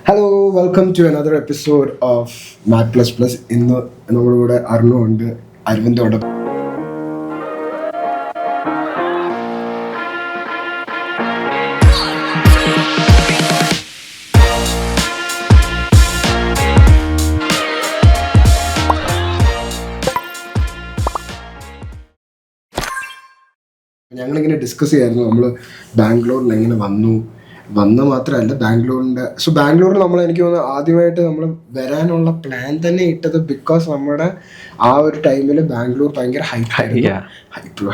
Hello welcome to another episode of Mat plus plus. ഇന്ന് നമ്മുടെ കൂടെ അർണു ഉണ്ട്, അരവിന്ദ് ഉണ്ട്. ഞങ്ങളിങ്ങനെ ഡിസ്കസ് ചെയ്യായിരുന്നു നമ്മൾ ബാംഗ്ലൂരിൽ എങ്ങനെ വന്ന മാത്രമല്ല ബാംഗ്ലൂരിൽ നമ്മൾ എനിക്ക് തോന്നുന്നു ആദ്യമായിട്ട് നമ്മൾ വരാനുള്ള പ്ലാൻ തന്നെ ഇട്ടത് ബിക്കോസ് നമ്മുടെ ആ ഒരു ടൈമിൽ ബാംഗ്ലൂർ ഭയങ്കര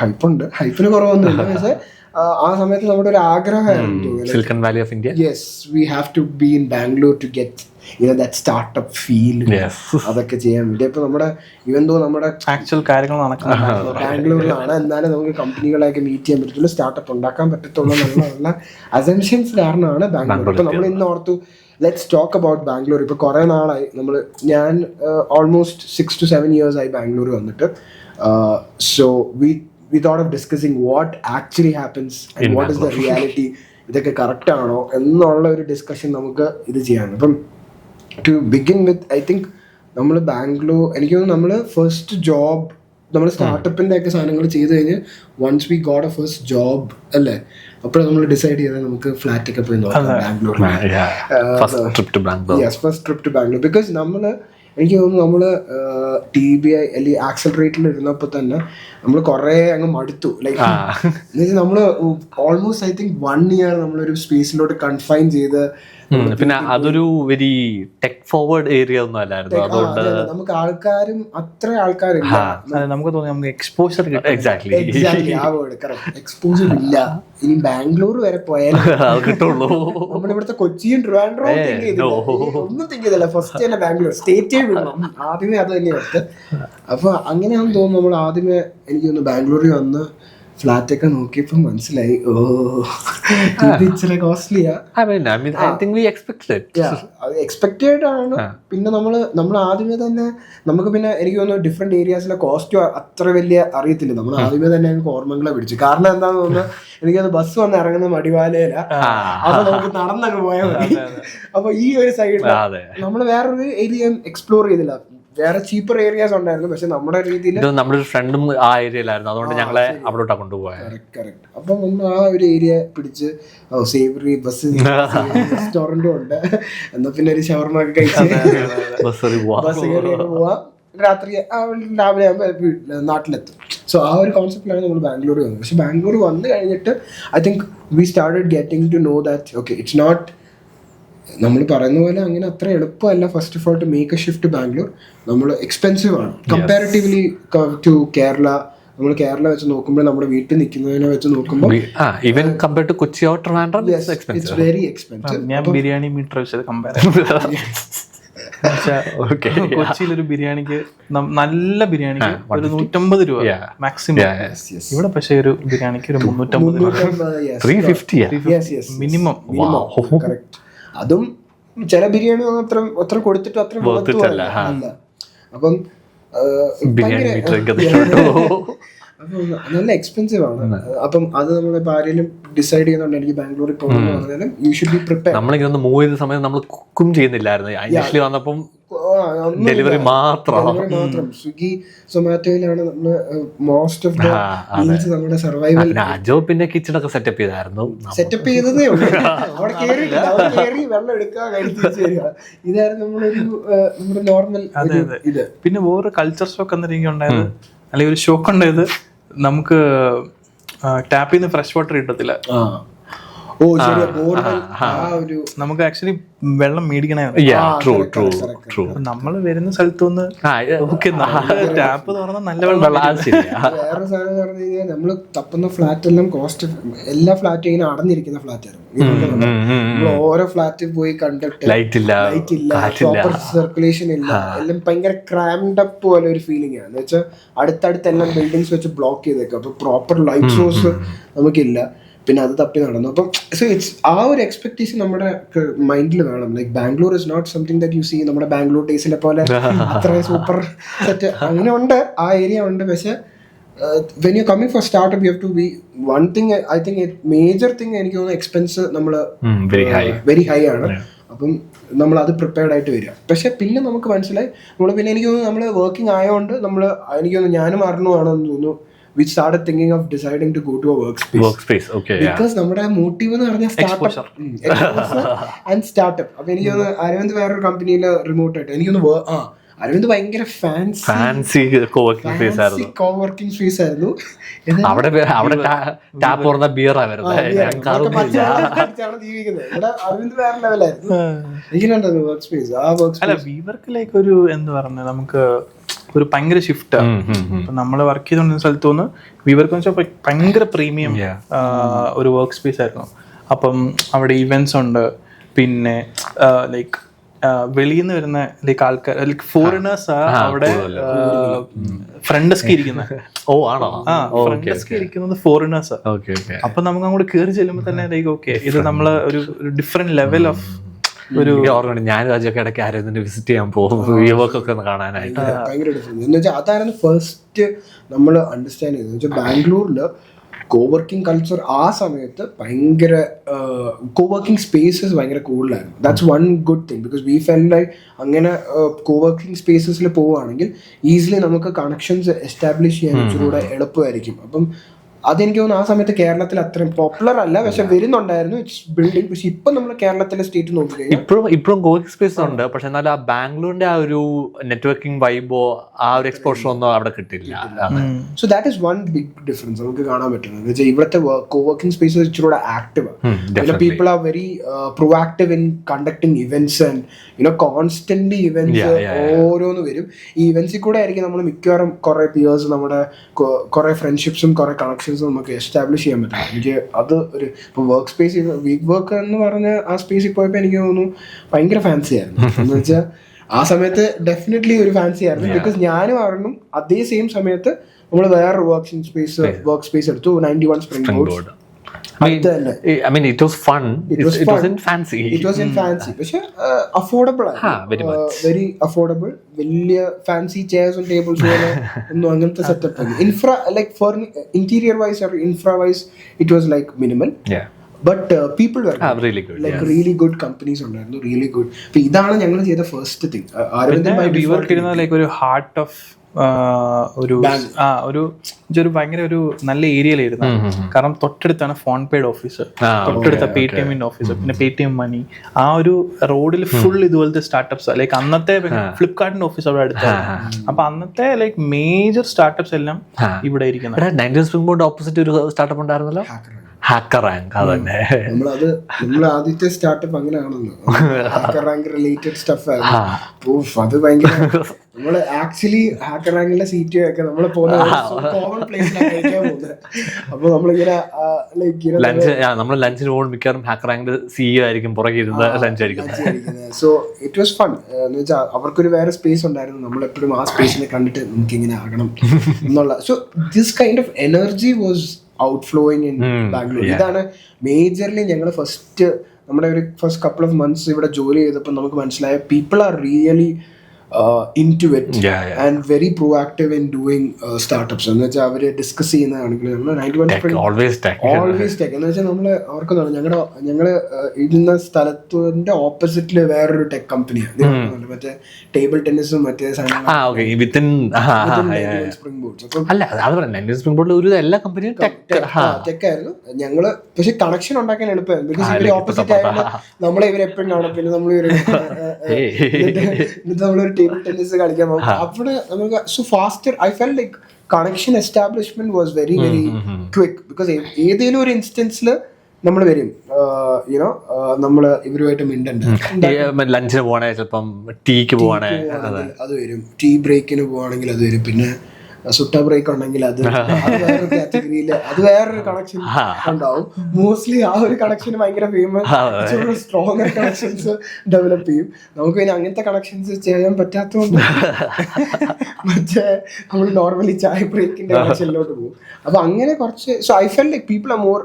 ഹൈപ്പുണ്ട്. ഹൈപ്പിന് കുറവൊന്നുമില്ല, പക്ഷേ ആ സമയത്ത് നമ്മുടെ ഒരു ആഗ്രഹമായിരുന്നു, silicon valley of India. Yes, we have to be in Bangalore to get that startup feel, അതൊക്കെ ചെയ്യാൻ വേണ്ടി. അപ്പൊ നമ്മുടെ ഇവൻ തോ നമ്മുടെ ആക്ച്വൽ കാര്യങ്ങൾ നടക്കുന്നത് ബാംഗ്ലൂരിലാണ്, എന്നാലും നമുക്ക് കമ്പനികളെയൊക്കെ മീറ്റ് ചെയ്യാൻ പറ്റത്തുള്ളൂ, സ്റ്റാർട്ടപ്പ് ഉണ്ടാക്കാൻ പറ്റത്തുള്ളൂ എന്നുള്ള അസംഷൻസ് കാരണമാണ് ബാംഗ്ലൂർ. ഇപ്പൊ നമ്മൾ ഇന്ന് ഓർത്തു ലെറ്റ്സ് ടോക്ക് അബൌട്ട് ബാംഗ്ലൂർ. ഇപ്പൊ കുറെ നാളായി ഞാൻ ഓൾമോസ്റ്റ് 6 to 7 years ആയി ബാംഗ്ലൂർ വന്നിട്ട്. So we thought of discussing what actually happens and what is the reality. ഇതൊക്കെ കറക്റ്റ് ആണോ എന്നുള്ള ഒരു ഡിസ്കഷൻ നമുക്ക് ഇത് ചെയ്യാൻ. അപ്പം to begin with, I think നമ്മൾ ബാംഗ്ലൂർ, എനിക്ക് തോന്നുന്നു നമ്മൾ ഫസ്റ്റ് ജോബ് നമ്മൾ സ്റ്റാർട്ടപ്പിന്റെ ഒക്കെ സാധനങ്ങൾ ചെയ്ത് കഴിഞ്ഞ് once we got a first job അല്ലേ, അപ്പോഴാണ് നമ്മൾ ഡിസൈഡ് ചെയ്തത് നമുക്ക് ഫ്ലാറ്റ് ഒക്കെ പോയി നോക്കാം ബാംഗ്ലൂരിൽ. First trip to Bangalore. Because എനിക്ക് തോന്നുന്നു നമ്മള് TBI അല്ലെങ്കിൽ ആക്സലറേറ്ററിൽ ഇരുന്നപ്പോൾ തന്നെ നമ്മൾ കുറെ അങ്ങ് മടുത്തു. ലൈക്ക് നമ്മള് ഓൾമോസ്റ്റ് ഐ തിങ്ക് 1 year നമ്മളൊരു സ്പേസിലോട്ട് കൺഫൈൻ ചെയ്ത്, പിന്നെ അതൊരു വെരി ടെക് ഫോർവേഡ് ഏരിയ ഒന്നും അല്ലായിരുന്നു, അതുകൊണ്ട് നമുക്ക് അത്ര ആൾക്കാരില്ല. നമുക്ക് തോന്നി നമുക്ക് എക്സ്പോഷർ എക്സാക്ട്ലി ആ വേർഡ് കറക്റ്റ്, എക്സ്പോഷർ ഇല്ല. ഇനി ബാംഗ്ലൂർ വരെ പോയാലും കിട്ടുള്ളൂ. നമ്മളിവിടുത്തെ കൊച്ചിയും ട്രിവാൻഡ്രവും ഒന്നും തിങ്ക് ചെയ്തില്ല, ഫസ്റ്റ് തന്നെ ബാംഗ്ലൂർ സ്റ്റേറ്റേ വിടണം, ആദ്യമേ അത് തന്നെയാണ്. അപ്പൊ അങ്ങനെയാണെന്ന് തോന്നുന്നു നമ്മൾ ആദ്യമേ എനിക്ക് തോന്നുന്നു ബാംഗ്ലൂരിൽ വന്ന് ഫ്ലാറ്റ് ഒക്കെ നോക്കിയപ്പോ മനസ്സിലായി, ഇച്ചിരി കോസ്റ്റ്ലിയാ. എക്സ്പെക്റ്റഡ് ആണ്. പിന്നെ നമ്മൾ ആദ്യമേ തന്നെ നമുക്ക് പിന്നെ എനിക്ക് തോന്നുന്നു ഡിഫറെന്റ് ഏരിയാസിലെ കോസ്റ്റ് അത്ര വലിയ അറിയത്തില്ല. നമ്മൾ ആദ്യമേ തന്നെ ഞങ്ങൾക്ക് ഓർമ്മകളെ പിടിച്ചു. കാരണം എന്താന്ന് തോന്നുന്നു, എനിക്കത് ബസ് വന്ന് ഇറങ്ങുന്ന മടിവാലയില, അപ്പൊ നമുക്ക് നടന്നങ്ങ് പോയാൽ മതി. അപ്പൊ ഈ ഒരു സൈഡിൽ നമ്മൾ വേറൊരു ഏരിയ എക്സ്പ്ലോർ ചെയ്തില്ല. വേറെ ചീപ്പർ ഏരിയാസ് ഉണ്ടായിരുന്നു, പക്ഷെ നമ്മുടെ രീതിയിൽ നമ്മുടെ ഒരു ഫ്രണ്ടും ആ ഏരിയയിലായിരുന്നു, അതുകൊണ്ട് ഞങ്ങളെ അവിടോട്ടാ കൊണ്ടുപോയത്. കറക്റ്റ്. അപ്പൊ നമ്മൾ ആ ഒരു ഏരിയ പിടിച്ച് സേവറി ബസ് റെസ്റ്റോറന്റും ഉണ്ട്, എന്നാ പിന്നെ ഒരു ഷവർമ ഒക്കെ കഴിച്ച് ബസ് കയറി പോവാം, രാവിലെ ആകുമ്പോൾ നാട്ടിലെത്തും. സോ ആ ഒരു കോൺസെപ്റ്റിലാണ് നമ്മൾ ബാംഗ്ലൂർ വന്നത്. പക്ഷെ ബാംഗ്ലൂർ വന്നു കഴിഞ്ഞിട്ട് I think we started getting to know that okay, it's not നമ്മൾ പറയുന്ന പോലെ അങ്ങനെ അത്ര എളുപ്പമല്ല first of all to make a shift Bangalore. നമ്മൾ എക്സ്പെൻസീവ് ആണ് കമ്പാരിറ്റീവ്ലി ടു കേരള. നമ്മൾ കേരള വെച്ച് നോക്കുമ്പോൾ നമ്മുടെ വീട്ടിൽ നിൽക്കുന്നതിനെ വെച്ച് നോക്കുമ്പോൾ even compared to Kochi or Trivandrum it's very expensive. ഞാൻ ബിരിയാണി മീറ്റർ വെച്ചത് കമ്പയർ കൊച്ചിയിലൊരു ബിരിയാണിക്ക് നല്ല ബിരിയാണിക്ക് ഒരു 150 രൂപ മാക്സിമം. ഇവിടെ പക്ഷേ ഒരു ബിരിയാണിക്ക് ഒരു 350 മിനിമം. അതും ചില ബിരിയാണി അത്ര കൊടുത്തിട്ട് അത്ര അല്ല. അപ്പം നല്ല എക്സ്പെൻസീവ് ആണ്. അപ്പം അത് നമ്മളിപ്പോ ആരെങ്കിലും ഡിസൈഡ് ചെയ്യുന്നുണ്ട് എനിക്ക് ബാംഗ്ലൂരിൽ പോകണമെന്ന് പറഞ്ഞാലും യു ഷുഡ് ബി പ്രിപ്പയർഡ്. നമ്മളിങ്ങനെ മൂവ് ചെയ്ത സമയത്ത് നമ്മൾ കുക്കും ചെയ്യുന്നില്ലായിരുന്നു, ഇനിഷ്യലി വന്നപ്പം ഡെലിവറി മാത്രം. സ്വിഗ്ഗി സൊമാറ്റോയിലാണ് നമ്മള് മോസ്റ്റ് ഓഫ് ദ മീൽസ് നമ്മുടെ സർവൈവൽ. അജോ പിന്നെ കിച്ചണൊക്കെ സെറ്റപ്പ് ചെയ്തായിരുന്നു, സെറ്റപ്പ് ചെയ്തതേ ഉള്ളൂ. അവിടെ കയറി വെള്ളം എടുക്കുക, കഴിച്ചു തരിക, ഇതായിരുന്നു നമ്മുടെ നോർമൽ ഇത്. പിന്നെ വേറെ കൾച്ചർ ഷോക്ക് എന്തെങ്കിലും ഉണ്ടായത്, അല്ലെങ്കിൽ ഒരു ഷോക്ക് ഉണ്ടായത്, നമുക്ക് ടാപ്പിൽ നിന്ന് ഫ്രഷ് വാട്ടർ കിട്ടത്തില്ല. നമുക്ക് ആക്ച്വലി വെള്ളം മേടിക്കണേ. നമ്മള് വരുന്ന സ്ഥലത്തുനിന്ന് ടാപ്പ് തുറന്ന നല്ല വെള്ളം. വേറെ സാധനം പറഞ്ഞു കഴിഞ്ഞാൽ നമ്മള് തപ്പുന്ന ഫ്ലാറ്റ് എല്ലാം കോസ്റ്റ്, എല്ലാ ഫ്ലാറ്റും ഇങ്ങനെ അടഞ്ഞിരിക്കുന്ന ഫ്ലാറ്റ് ആയിരുന്നു. നമ്മൾ ഓരോ ഫ്ലാറ്റിൽ പോയി കണ്ടിട്ട് ലൈറ്റ് ഇല്ല, പ്രോപ്പർ സർക്കുലേഷൻ ഇല്ല, എല്ലാം ഭയങ്കര ക്രാംഡ് അപ്പ് പോലെ ഒരു ഫീലിംഗ് ആണ്. എന്ന് വെച്ചാൽ അടുത്തടുത്ത് എല്ലാം ബിൽഡിങ്സ് വെച്ച് ബ്ലോക്ക് ചെയ്തേക്കും. അപ്പൊ പ്രോപ്പർ ലൈറ്റ് സോഴ്സ് നമുക്കില്ല. പിന്നെ അത് തപ്പി നടന്നു. അപ്പം സോ ഇറ്റ്സ് ആ ഒരു എക്സ്പെക്ടേഷൻ നമ്മുടെ മൈൻഡിൽ വേണം. Like Bangalore is not something that you see നമ്മുടെ ബാംഗ്ലൂർ ഡേയ്സിലെ പോലെ അത്ര സൂപ്പർ സെറ്റ് അങ്ങനെ ഉണ്ട്, ആ ഏരിയ ഉണ്ട്. പക്ഷെ when you coming for startup you have to be one thing. I think major thing എനിക്ക് തോന്നുന്നു എക്സ്പെൻസ് നമ്മൾ വെരി ഹൈ ആണ്. അപ്പം നമ്മളത് പ്രിപ്പയർഡ് ആയിട്ട് വരിക. പക്ഷെ പിന്നെ നമുക്ക് മനസ്സിലായി പിന്നെ എനിക്ക് തോന്നുന്നു നമ്മൾ വർക്കിംഗ് ആയതുകൊണ്ട് എനിക്ക് തോന്നുന്നു ഞാനും അറിഞ്ഞുവാണെന്ന് തോന്നുന്നു we started thinking of deciding to go to a workspace. Okay, because നമ്മുടെ മോട്ടീവ് എന്ന് പറഞ്ഞാൽ സ്റ്റാർട്ടപ്പ്. അപ്പൊ എനിക്ക് തോന്നുന്നു അരവിന്ദ് വേറൊരു കമ്പനിയിലെ റിമോട്ട് ആയിട്ട് എനിക്കൊന്ന് അരവിന്ദ് ഭയങ്കര ഫാൻസി കോവർക്കിംഗ് സ്പേസ് ആയിരുന്നു. അവിടെ ടാപ്പ് തുറന്ന ബിയറാ വരുന്നത്. ജീവിക്കുന്നത് ഇവിടെ അരവിന്ദ് വേറെ ലെവലായിരുന്നു. എനിക്കുണ്ടായിരുന്നു വർക്ക് സ്പേസ്. അല്ല വീവർക്കിലേക്ക് ഒരു എന്താ പറയുന്നത് നമുക്ക് ഒരു ഭയങ്കര ഷിഫ്റ്റ്. നമ്മള് വർക്ക് ചെയ്തോണ്ടിരുന്ന സ്ഥലത്ത് നിന്ന് വീവർക്ക് വെച്ചാൽ ഭയങ്കര പ്രീമിയം ഒരു വർക്ക് സ്പേസ് ആയിരുന്നു. അപ്പം അവിടെ ഇവന്റ്സ് ഉണ്ട്, പിന്നെ ലൈക്ക് വെളിയിൽ നിന്ന് വരുന്ന ലൈക്ക് ആൾക്കാർ ലൈക്ക് ഫോറിനേഴ്സ് അവിടെ ഫ്രണ്ട് ഡെസ്ക് ഇരിക്കുന്നത്. ഫ്രണ്ട് ഡെസ്ക് ഇരിക്കുന്നത് ഫോറിനേഴ്സ്. അപ്പൊ നമുക്ക് അങ്ങോട്ട് കയറി ചെല്ലുമ്പോ തന്നെ ലൈക്ക് ഓക്കെ ഇത് നമ്മള് ഒരു ഡിഫറെന്റ് ലെവൽ ഓഫ് ഒരു ഞാൻ രാജ്യമൊക്കെ ഇടയ്ക്ക് ആരും വിസിറ്റ് ചെയ്യാൻ പോകും ഒക്കെ കാണാനായിട്ട്. ഭയങ്കര ഡിഫറൻസ് എന്ന് വെച്ചാൽ അതായിരുന്നു ഫസ്റ്റ് നമ്മൾ അണ്ടർസ്റ്റാൻഡ് ചെയ്തത്. വെച്ചാൽ ബാംഗ്ലൂരില് കോവർക്കിംഗ് കൾച്ചർ ആ സമയത്ത് ഭയങ്കര കോവർക്കിംഗ് സ്പേസസ് ഭയങ്കര കൂടുതലായിരുന്നു. That's one good thing because we felt like അങ്ങനെ കോവർക്കിംഗ് സ്പേസസിൽ പോവുകയാണെങ്കിൽ ഈസിലി നമുക്ക് കണക്ഷൻസ് എസ്റ്റാബ്ലിഷ് ചെയ്യാൻ ഇച്ചിരൂടെ എളുപ്പമായിരിക്കും. അപ്പം അതെനിക്ക് തോന്നുന്നു ആ സമയത്ത് കേരളത്തിൽ അത്രയും പോപ്പുലർ അല്ല, പക്ഷെ വരുന്നുണ്ടായിരുന്നു. It's building. പക്ഷെ ഇപ്പൊ നമ്മൾ കേരളത്തിലെ സ്റ്റേറ്റ് നോക്കിക്കഴിഞ്ഞാൽ ഇപ്പോഴും കോവർക്കിംഗ് സ്പേസ് ഉണ്ട്. പക്ഷെ എന്നാലും ആ ബാംഗ്ലൂരിന്റെ ആ ഒരു നെറ്റ്വർക്കിംഗ് വൈബോ ആ ഒരു എക്സ്പോഷർ ഒന്നും അവിടെ കിട്ടില്ല. So that is one big difference നമുക്ക് കാണാൻ പറ്റുന്നത്. ഇവിടുത്തെ കോവർക്കിംഗ് സ്പേസസ് ഇച്ചിരൂടെ ആക്റ്റീവ് ആണ്. People are very proactive in conducting events and constantly events ഓരോന്ന് വരും. ഈ ഇവന്റ്സിൽ കൂടെ ആയിരിക്കും നമ്മൾ മിക്കവാറും കുറെ പിയേഴ്സ് നമ്മുടെ കുറെ ഫ്രണ്ട്ഷിപ്സും കുറെ കണക്ഷൻസും നമുക്ക് എസ്റ്റാബ്ലിഷ് ചെയ്യാൻ പറ്റും. എനിക്ക് അത് ഒരു ഇപ്പോൾ വർക്ക് സ്പേസ് വീക്ക് വർക്ക് എന്ന് പറഞ്ഞ ആ സ്പേസിൽ പോയപ്പോൾ എനിക്ക് തോന്നുന്നു ഭയങ്കര ഫാൻസി ആയിരുന്നു. എന്ന് വെച്ചാൽ ആ സമയത്ത് ഡെഫിനറ്റ്ലി ഒരു ഫാൻസി ആയിരുന്നു. ബിക്കോസ് ഞാനും അറിഞ്ഞു അതേ സെയിം സമയത്ത് നമ്മൾ വേറൊരു വർക്ക് സ്പേസ് എടുത്തു 91 spring board. I mean, it was fun. It wasn't fancy. It wasn't fancy. പക്ഷെ affordable ആയിരുന്നു. Very affordable. വലിയ ഫാൻസി ചെയർസും ടേബിൾസും ഒന്നും അങ്ങനത്തെ സെറ്റപ്പ് അല്ല. Interior wise infra wise it was like minimal. But people were really good. Like really good companies ഉണ്ടായിരുന്നു. Really good. അപ്പൊ ഇതാണ് ഞങ്ങൾ ചെയ്ത ഫസ്റ്റ് തിങ്. ലൈക്ക് ഒരു ഹാർട്ട് ഓഫ് ഒരു ഭയങ്കര ഒരു നല്ല ഏരിയയിലായിരുന്നു. കാരണം തൊട്ടടുത്താണ് ഫോൺ പേയുടെ ഓഫീസ്, തൊട്ടടുത്ത പേടിഎമ്മിന്റെ ഓഫീസ്, പിന്നെ പേടിഎം മണി. ആ ഒരു റോഡിൽ ഫുൾ ഇതുപോലത്തെ സ്റ്റാർട്ടപ്സ്. ലൈക്ക് അന്നത്തെ ഫ്ലിപ്കാർട്ടിന്റെ ഓഫീസ് അവിടെ അടുത്തായിരുന്നു. അപ്പൊ അന്നത്തെ ലൈക്ക് മേജർ സ്റ്റാർട്ടപ്സ് എല്ലാം ഇവിടെ ഇരിക്കുന്നത്. 90 സ്പ്രിംഗ് ബോർഡ് ഓപ്പോസിറ്റ് ഒരു സ്റ്റാർട്ടപ്പ് ഉണ്ടായിരുന്നല്ലോ, ഹാക്കർ റാങ്ക്. അതന്നെ നമ്മൾ ആദ്യത്തെ സ്റ്റാർട്ടപ്പ് അങ്ങനെയാണല്ലോ, ഹാക്കർ റാങ്ക് റിലേറ്റഡ് സ്റ്റഫ് ആയിരുന്നു. അത് ഭയങ്കര നമ്മള് ആക്ച്വലി ഹാക്കർ റാങ്കിലെ സീറ്റ് ഒക്കെ നമ്മള് കോമൺ പ്ലേസിലാണ് കഴിക്കാൻ പോകുന്നത്. അപ്പൊ നമ്മളിങ്ങനെ നമ്മൾ ലഞ്ചിന് പോകുമ്പോൾ മിക്കവാറും ഹാക്കർ റാങ്കിന്റെ സിഇഒ ആയിരിക്കും പുറകെ ഇരുന്ന് ലഞ്ച് അടിക്കുന്നത്. So it was fun. എന്ന് വെച്ചാൽ അവർക്കൊരു വേറെ സ്പേസ് ഉണ്ടായിരുന്നു. നമ്മളെപ്പോഴും ആ സ്പേസിനെ കണ്ടിട്ട് നമുക്ക് ഇങ്ങനെ ആകണം എന്നുള്ള. So this kind of energy was outflowing in Bangalore. ഇതാണ് മേജർലി ഞങ്ങൾ നമ്മുടെ ഒരു ഫസ്റ്റ് കപ്പിൾ ഓഫ് മന്ത്സ് ഇവിടെ ജോലി ചെയ്തപ്പോൾ നമുക്ക് മനസ്സിലായ people are really into it and very proactive in doing startups. എന്ന് വെച്ചാൽ അവര് ഡിസ്കസ് ചെയ്യുന്നതാണെങ്കിൽ always tech എന്ന് വെച്ചാൽ നമ്മള് ഓർക്കുന്നതാണ് ഞങ്ങള് ഇരുന്ന സ്ഥലത്തിന്റെ ഓപ്പോസിറ്റില് വേറൊരു ടെക് കമ്പനിയാണ്. മറ്റേ ടേബിൾ ടെന്നീസും മറ്റേ ടെക് ആയിരുന്നു ഞങ്ങള്. പക്ഷെ കണക്ഷൻ ഉണ്ടാക്കാൻ എളുപ്പമായിരുന്നു. ബിക്കോസ് ഇവര് ഓപ്പോസിറ്റ് ആയതുകൊണ്ട് നമ്മളെ ഇവരെപ്പോഴും കാണും. പിന്നെ നമ്മളൊരു ടേബിൾ ടെന്നീസ് കളിക്കാൻ പോകും. അവിടെ നമുക്ക് so faster I felt like connection establishment was very very quick. Because ഏതെങ്കിലും ഒരു ഇൻസ്റ്റൻസിൽ നമ്മൾ വരും യുനോ നമ്മള് ഇവരുമായിട്ട് മിണ്ടണ്ട്. ലഞ്ചിന് പോവാണേ, ചിലപ്പം ടീക്ക് പോവാണേ അത് വരും. ടീ ബ്രേക്കിന് പോവാണെങ്കിൽ അത് വരും. പിന്നെ സുട്ട ബ്രേക്ക് ഉണ്ടെങ്കിൽ അത് വേറൊരു കാറ്റഗറിയില് അത് വേറൊരു കണക്ഷൻ ഉണ്ടാവും. മോസ്റ്റ്ലി ആ ഒരു കണക്ഷൻ ഭയങ്കര ഫേമസ് സ്ട്രോങ്ങർ കണക്ഷൻസ് ഡെവലപ്പ് ചെയ്യും. നമുക്ക് പിന്നെ അങ്ങനത്തെ കണക്ഷൻസ് ചെയ്യാൻ പറ്റാത്തതുകൊണ്ട് മറ്റേ നമ്മൾ നോർമലി ചായ ബ്രേക്കിന്റെ കണക്ഷനിലോട്ട് പോകും. അപ്പൊ അങ്ങനെ കുറച്ച് so I felt like people are more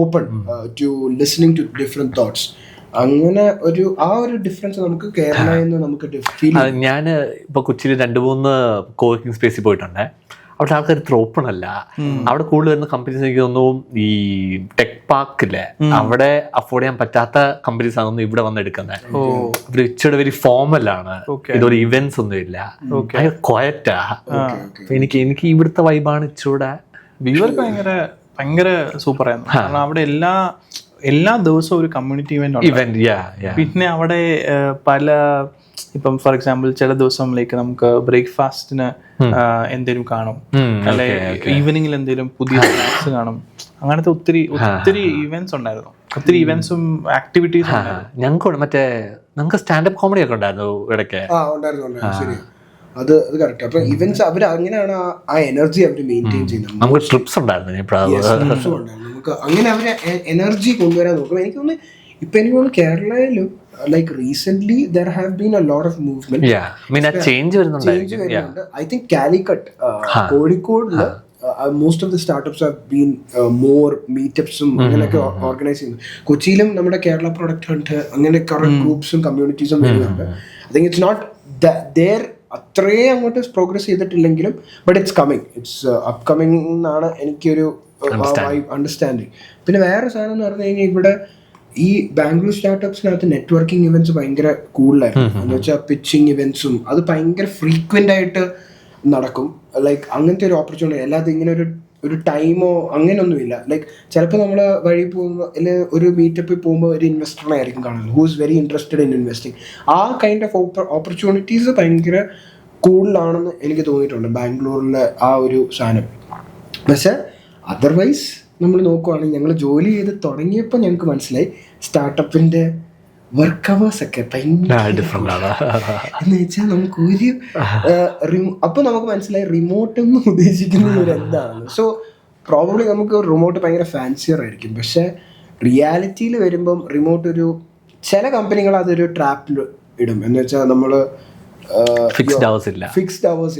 open to listening to different thoughts. അങ്ങനെ ആ ഒരു ഡിഫറൻസ് നമുക്ക് കേരളയിൽ നിന്ന് നമുക്ക് ഫീൽ. ഞാൻ ഇപ്പൊ കൊച്ചിയിൽ 2-3 കോവർക്കിംഗ് സ്പേസിൽ പോയിട്ടുണ്ട്. അവിടെ ആൾക്കാർ ഇത്ര ഓപ്പൺ അല്ല. അവിടെ കൂടുതൽ വരുന്ന കമ്പനീസ് എനിക്ക് തോന്നുന്നു ഈ ടെക് പാർക്കില്ലേ അവിടെ അഫോർഡ് ചെയ്യാൻ പറ്റാത്ത കമ്പനീസ് ആണെന്ന് ഇവിടെ വന്ന് എടുക്കുന്നത്. അവർ ഇച്ചിരി വെരി ഫോമലാണ്, ഇതൊരു ഇവന്റ്സ് ഒന്നും ഇല്ല, ക്വയറ്റാ. എനിക്ക് ഇവിടുത്തെ വൈബാണ് ഇച്ചിരൂടെ. വ്യൂവർക്ക് ഭയങ്കര സൂപ്പർ ആയിരുന്നു. കാരണം അവിടെ എല്ലാ ദിവസവും ഒരു കമ്മ്യൂണിറ്റി ഇവന്റ്. പിന്നെ അവിടെ പല ഇപ്പം ഫോർ എക്സാമ്പിൾ ചില ദിവസം ലൈക്ക് നമുക്ക് ബ്രേക്ക്ഫാസ്റ്റിന് എന്തെങ്കിലും കാണും, അല്ലെ ഈവനിങ്ങിൽ എന്തെങ്കിലും പുതിയ സ്നാക്സ് കാണും. അങ്ങനത്തെ ഒത്തിരി ഇവന്റ്സ് ഉണ്ടായിരുന്നു, ഒത്തിരി ഇവന്റ്സും ആക്ടിവിറ്റീസും. ഞങ്ങൾക്ക് സ്റ്റാൻഡപ്പ് കോമഡി ഒക്കെ ഉണ്ടായിരുന്നു ഇടയ്ക്ക്. അത് കറക്റ്റ്. അപ്പൊ ഇവന്റ്സ് അവർ അങ്ങനെയാണ് ആ എനർജി അവർ മെയിൻറ്റെയിൻ ചെയ്യുന്നത്. നമുക്ക് ട്രിപ്സ് ഉണ്ടായിരുന്നു, നമുക്ക് അങ്ങനെ അവര് എനർജി കൊണ്ടുവരാൻ നോക്കും. എനിക്ക് തോന്നുന്നു ഇപ്പൊ എനിക്ക് തോന്നുന്നു കേരളയിലും like recently there have been a lot of movement. change വരുന്നുണ്ട്. I think Calicut, Kozhikode, most of the startups have been more meetups അങ്ങനെയൊക്കെ ഓർഗനൈസ് ചെയ്യുന്നു. കൊച്ചിയിലും നമ്മുടെ കേരള പ്രൊഡക്റ്റ് ഹണ്ട് അങ്ങനെ കുറെ ഗ്രൂപ്പ്സും കമ്മ്യൂണിറ്റീസും വരുന്നുണ്ട്. I think it's not there അത്രയും അങ്ങോട്ട് പ്രോഗ്രസ് ചെയ്തിട്ടില്ലെങ്കിലും but it's coming, it's upcoming എന്നാണ് എനിക്കൊരു അണ്ടർസ്റ്റാൻഡിങ്. പിന്നെ വേറെ സാധനം എന്ന് പറഞ്ഞു കഴിഞ്ഞാൽ ഇവിടെ ഈ ബാംഗ്ലൂർ സ്റ്റാർട്ടപ്സിനകത്ത് നെറ്റ്വർക്കിംഗ് ഇവന്റ്സ് ഭയങ്കര കൂടുതലായിരുന്നു. എന്ന് വെച്ചാൽ പിച്ചിങ് ഇവന്റ്സും അത് ഭയങ്കര ഫ്രീക്വന്റ് ആയിട്ട് നടക്കും. ലൈക്ക് അങ്ങനത്തെ ഒരു ഓപ്പർച്യൂണിറ്റി അല്ലാതെ ഇങ്ങനെ ഒരു ടൈമോ അങ്ങനെയൊന്നുമില്ല. ലൈക്ക് ചിലപ്പോൾ നമ്മൾ വഴി പോകുമ്പോൾ അല്ലെങ്കിൽ ഒരു മീറ്റപ്പിൽ പോകുമ്പോൾ ഒരു ഇൻവെസ്റ്ററിനെ ആയിരിക്കും കാണുന്നത് who is very interested in investing. ആ കൈൻഡ് ഓഫ് ഓപ്പർച്യൂണിറ്റീസ് ഭയങ്കര കൂടുതലാണെന്ന് എനിക്ക് തോന്നിയിട്ടുണ്ട് ബാംഗ്ലൂരിലെ ആ ഒരു സാധനം. പക്ഷേ അതർവൈസ് നമ്മൾ നോക്കുവാണെങ്കിൽ ഞങ്ങൾ ജോലി ചെയ്ത് തുടങ്ങിയപ്പോൾ ഞങ്ങൾക്ക് മനസ്സിലായി സ്റ്റാർട്ടപ്പിൻ്റെ വർക്ക് അവേഴ്സ് ഒക്കെ ഭയങ്കര എന്ന് വെച്ചാൽ നമുക്ക് അപ്പൊ നമുക്ക് മനസ്സിലായി റിമോട്ട് എന്ന് ഉദ്ദേശിക്കുന്നത് എന്താണ്. സോ പ്രോബബ്ലി നമുക്ക് റിമോട്ട് ഭയങ്കര ഫാൻസിയർ ആയിരിക്കും, പക്ഷെ റിയാലിറ്റിയിൽ വരുമ്പം റിമോട്ട് ഒരു ചില കമ്പനികൾ അതൊരു ട്രാപ്പിൽ ഇടും. എന്ന് വെച്ചാൽ നമ്മൾ ഫിക്സ്ഡ് അവേഴ്സ്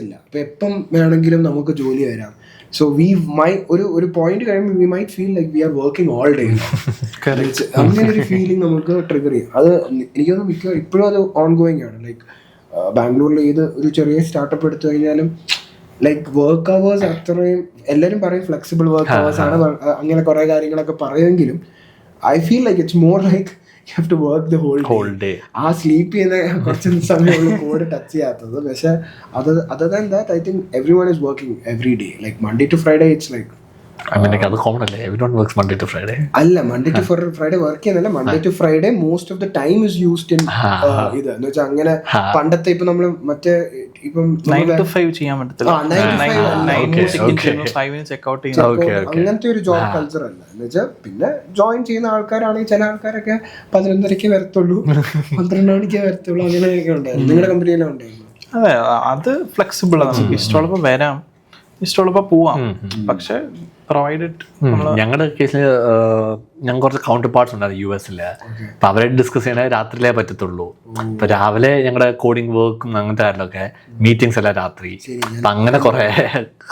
ഇല്ല. അപ്പൊ എപ്പം വേണമെങ്കിലും നമുക്ക് ജോലി വരാം. So we might ഒരു പോയിന്റ് കഴിയുമ്പോൾ we might feel like we are working all day. അങ്ങനെ ഒരു ഫീലിംഗ് നമുക്ക് ട്രിഗർ ചെയ്യും. അത് എനിക്കൊന്ന് ഇപ്പോഴും അത് ഓൺ ഗോയിങ് ആണ്. ലൈക്ക് ബാംഗ്ലൂരിൽ ഏത് ഒരു ചെറിയ സ്റ്റാർട്ടപ്പ് എടുത്തു കഴിഞ്ഞാലും ലൈക്ക് വർക്ക് അവേഴ്സ് അത്രയും എല്ലാവരും പറയും ഫ്ലെക്സിബിൾ വർക്ക് അവേഴ്സ് ആണ് അങ്ങനെ കുറെ കാര്യങ്ങളൊക്കെ പറയുമെങ്കിലും I feel like it's more like you have to work the whole day. ആ സ്ലീപ്പ് ചെയ്യുന്ന കുറച്ച് സമയമുള്ള കോഡ് ടച്ച് ചെയ്യാത്തത്. പക്ഷെ other than that I think everyone is working every day. Like Monday to Friday it's like അത് common അല്ലേ, everyone works Monday to Friday. അല്ല Monday to Friday work ചെയ്യുന്നില്ല. Monday to Friday most of the time is used in ഇത് എന്ന് വെച്ചാൽ അങ്ങനെ പണ്ടത്തെ ഇപ്പൊ നമ്മള് മറ്റേ ഇപ്പം 9 to 5 ചെയ്യാൻ പറ്റത്തില്ല, അങ്ങനത്തെ ഒരു ജോബ് കൾച്ചർ അല്ല. എന്ന് വെച്ചാൽ പിന്നെ ജോയിൻ ചെയ്യുന്ന ആൾക്കാരാണെങ്കിൽ ചില ആൾക്കാരൊക്കെ 11:30 വരത്തുള്ളൂ, 12 മണിക്ക് വരത്തുള്ളൂ, അങ്ങനെയൊക്കെ ഉണ്ടായിരുന്നു. നിങ്ങളുടെ കമ്പനിയിലും ഉണ്ടായിരുന്നു? അതെ, അത് ഫ്ലെക്സിബിൾ ആണ്. നമുക്ക് ഇഷ്ടമുള്ളപ്പോ വരാം, ഇഷ്ടമുള്ളപ്പോ പോവാം. പക്ഷെ ഞങ്ങളുടെ കേസിൽ ഞങ്ങൾ കുറച്ച് കൗണ്ടർ പാർട്സ് ഉണ്ടായിരുന്നു US-ല്. അപ്പൊ അവരെ ഡിസ്കസ് ചെയ്യണേ രാത്രിയിലേ പറ്റത്തുള്ളൂ. അപ്പൊ രാവിലെ ഞങ്ങളുടെ കോഡിങ് വർക്കും അങ്ങനത്തെ കാര്യങ്ങളൊക്കെ മീറ്റിംഗ്സ് എല്ലാം രാത്രി. അപ്പൊ അങ്ങനെ കുറെ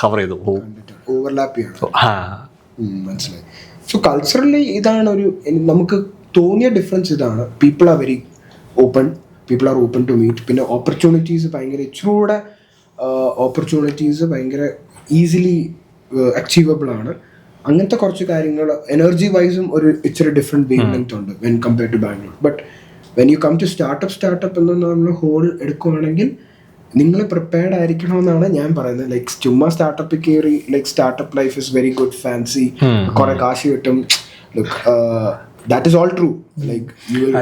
കവർ ചെയ്തു ഓവർലാപ്പ് മനസ്സിലായി. സോ കൾച്ചറലി ഇതാണ് ഒരു നമുക്ക് തോന്നിയ ഡിഫറൻസ്. ഇതാണ് people are very open, people are open to meet. പിന്നെ ഓപ്പർച്യൂണിറ്റീസ് ഭയങ്കര ഇച്ചിരൂടെ ഓപ്പർച്യൂണിറ്റീസ് ഭയങ്കര ഈസിലി അച്ചീവബിൾ ആണ്. അങ്ങനത്തെ കുറച്ച് കാര്യങ്ങൾ എനർജി വൈസും ഒരു ഇച്ചിരി ഡിഫറെൻറ്റ് വേവ് ലെങ്ത് ഉണ്ട് when compare to Bangalore. But when you come to startup എന്ന് നമ്മൾ ഹോൾ എടുക്കുകയാണെങ്കിൽ നിങ്ങൾ പ്രിപ്പയർഡ് ആയിരിക്കണമെന്നാണ് ഞാൻ പറയുന്നത്. ലൈക്ക് ചുമ്മാ സ്റ്റാർട്ടപ്പിൽ കയറി like startup life is very good, fancy, കുറെ കാശ് കിട്ടും. That is all true. Like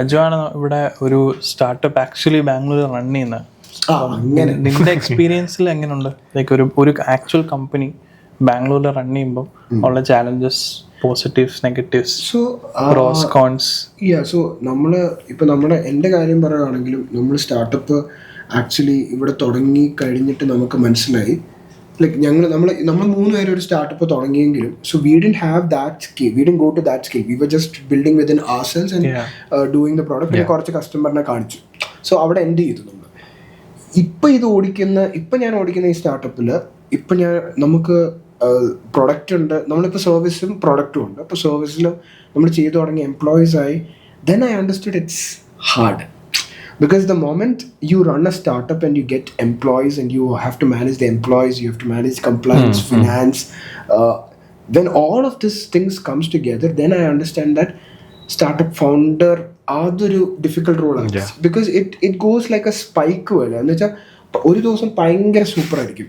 അജുവാണ് ഇവിടെ ഒരു സ്റ്റാർട്ടപ്പ് ആക്ച്വലി ബാംഗ്ലൂർ റൺ ചെയ്യുന്നത്. നിങ്ങളുടെ എക്സ്പീരിയൻസിൽ എങ്ങനെയുണ്ട്? ലൈക്ക് ഒരു ആക്ച്വൽ കമ്പനി ബാംഗ്ലൂരിൽ റൺ ചെയ്യുമ്പോൾ ഉള്ള ചാലഞ്ചസ്, പോസിറ്റീവ്സ്, നെഗറ്റീവ്സ്, പ്രോസ്, കോൺസ്? സോ നമ്മുടെ എൻ്റെ കാര്യം പറയുകയാണെങ്കിലും നമ്മൾ സ്റ്റാർട്ടപ്പ് ആക്ച്വലി ഇവിടെ തുടങ്ങി കഴിഞ്ഞിട്ട് നമുക്ക് മനസ്സിലായി ലൈക്ക് നമ്മൾ 3 പേര് ഒരു സ്റ്റാർട്ടപ്പ് തുടങ്ങിയെങ്കിലും so we didn't have that skill, we didn't go to that skill, we were just building within ourselves and doing the product. പിന്നെ കുറച്ച് കസ്റ്റമറിനെ കാണിച്ചു. സോ അവിടെ എൻഡ് ചെയ്തു നമ്മൾ. ഇപ്പം ഞാൻ ഓടിക്കുന്ന ഈ സ്റ്റാർട്ടപ്പിൽ നമുക്ക് പ്രൊഡക്റ്റ് ഉണ്ട്, നമ്മളിപ്പോൾ സർവീസും പ്രൊഡക്റ്റും ഉണ്ട്. അപ്പോൾ സർവീസിലും നമ്മൾ ചെയ്തു തുടങ്ങിയ എംപ്ലോയീസായി. Then I understood it's hard. Because the moment you run a startup and you get employees and you have to manage the employees, you have to manage compliance, finance, when all of these things comes together, then I understand that startup founder aതൊരു difficult റോളാണ്. Because it goes like a spike പോലെ. എന്ന് വെച്ചാൽ ഒരു ദിവസം ഭയങ്കര super ആയിരിക്കും,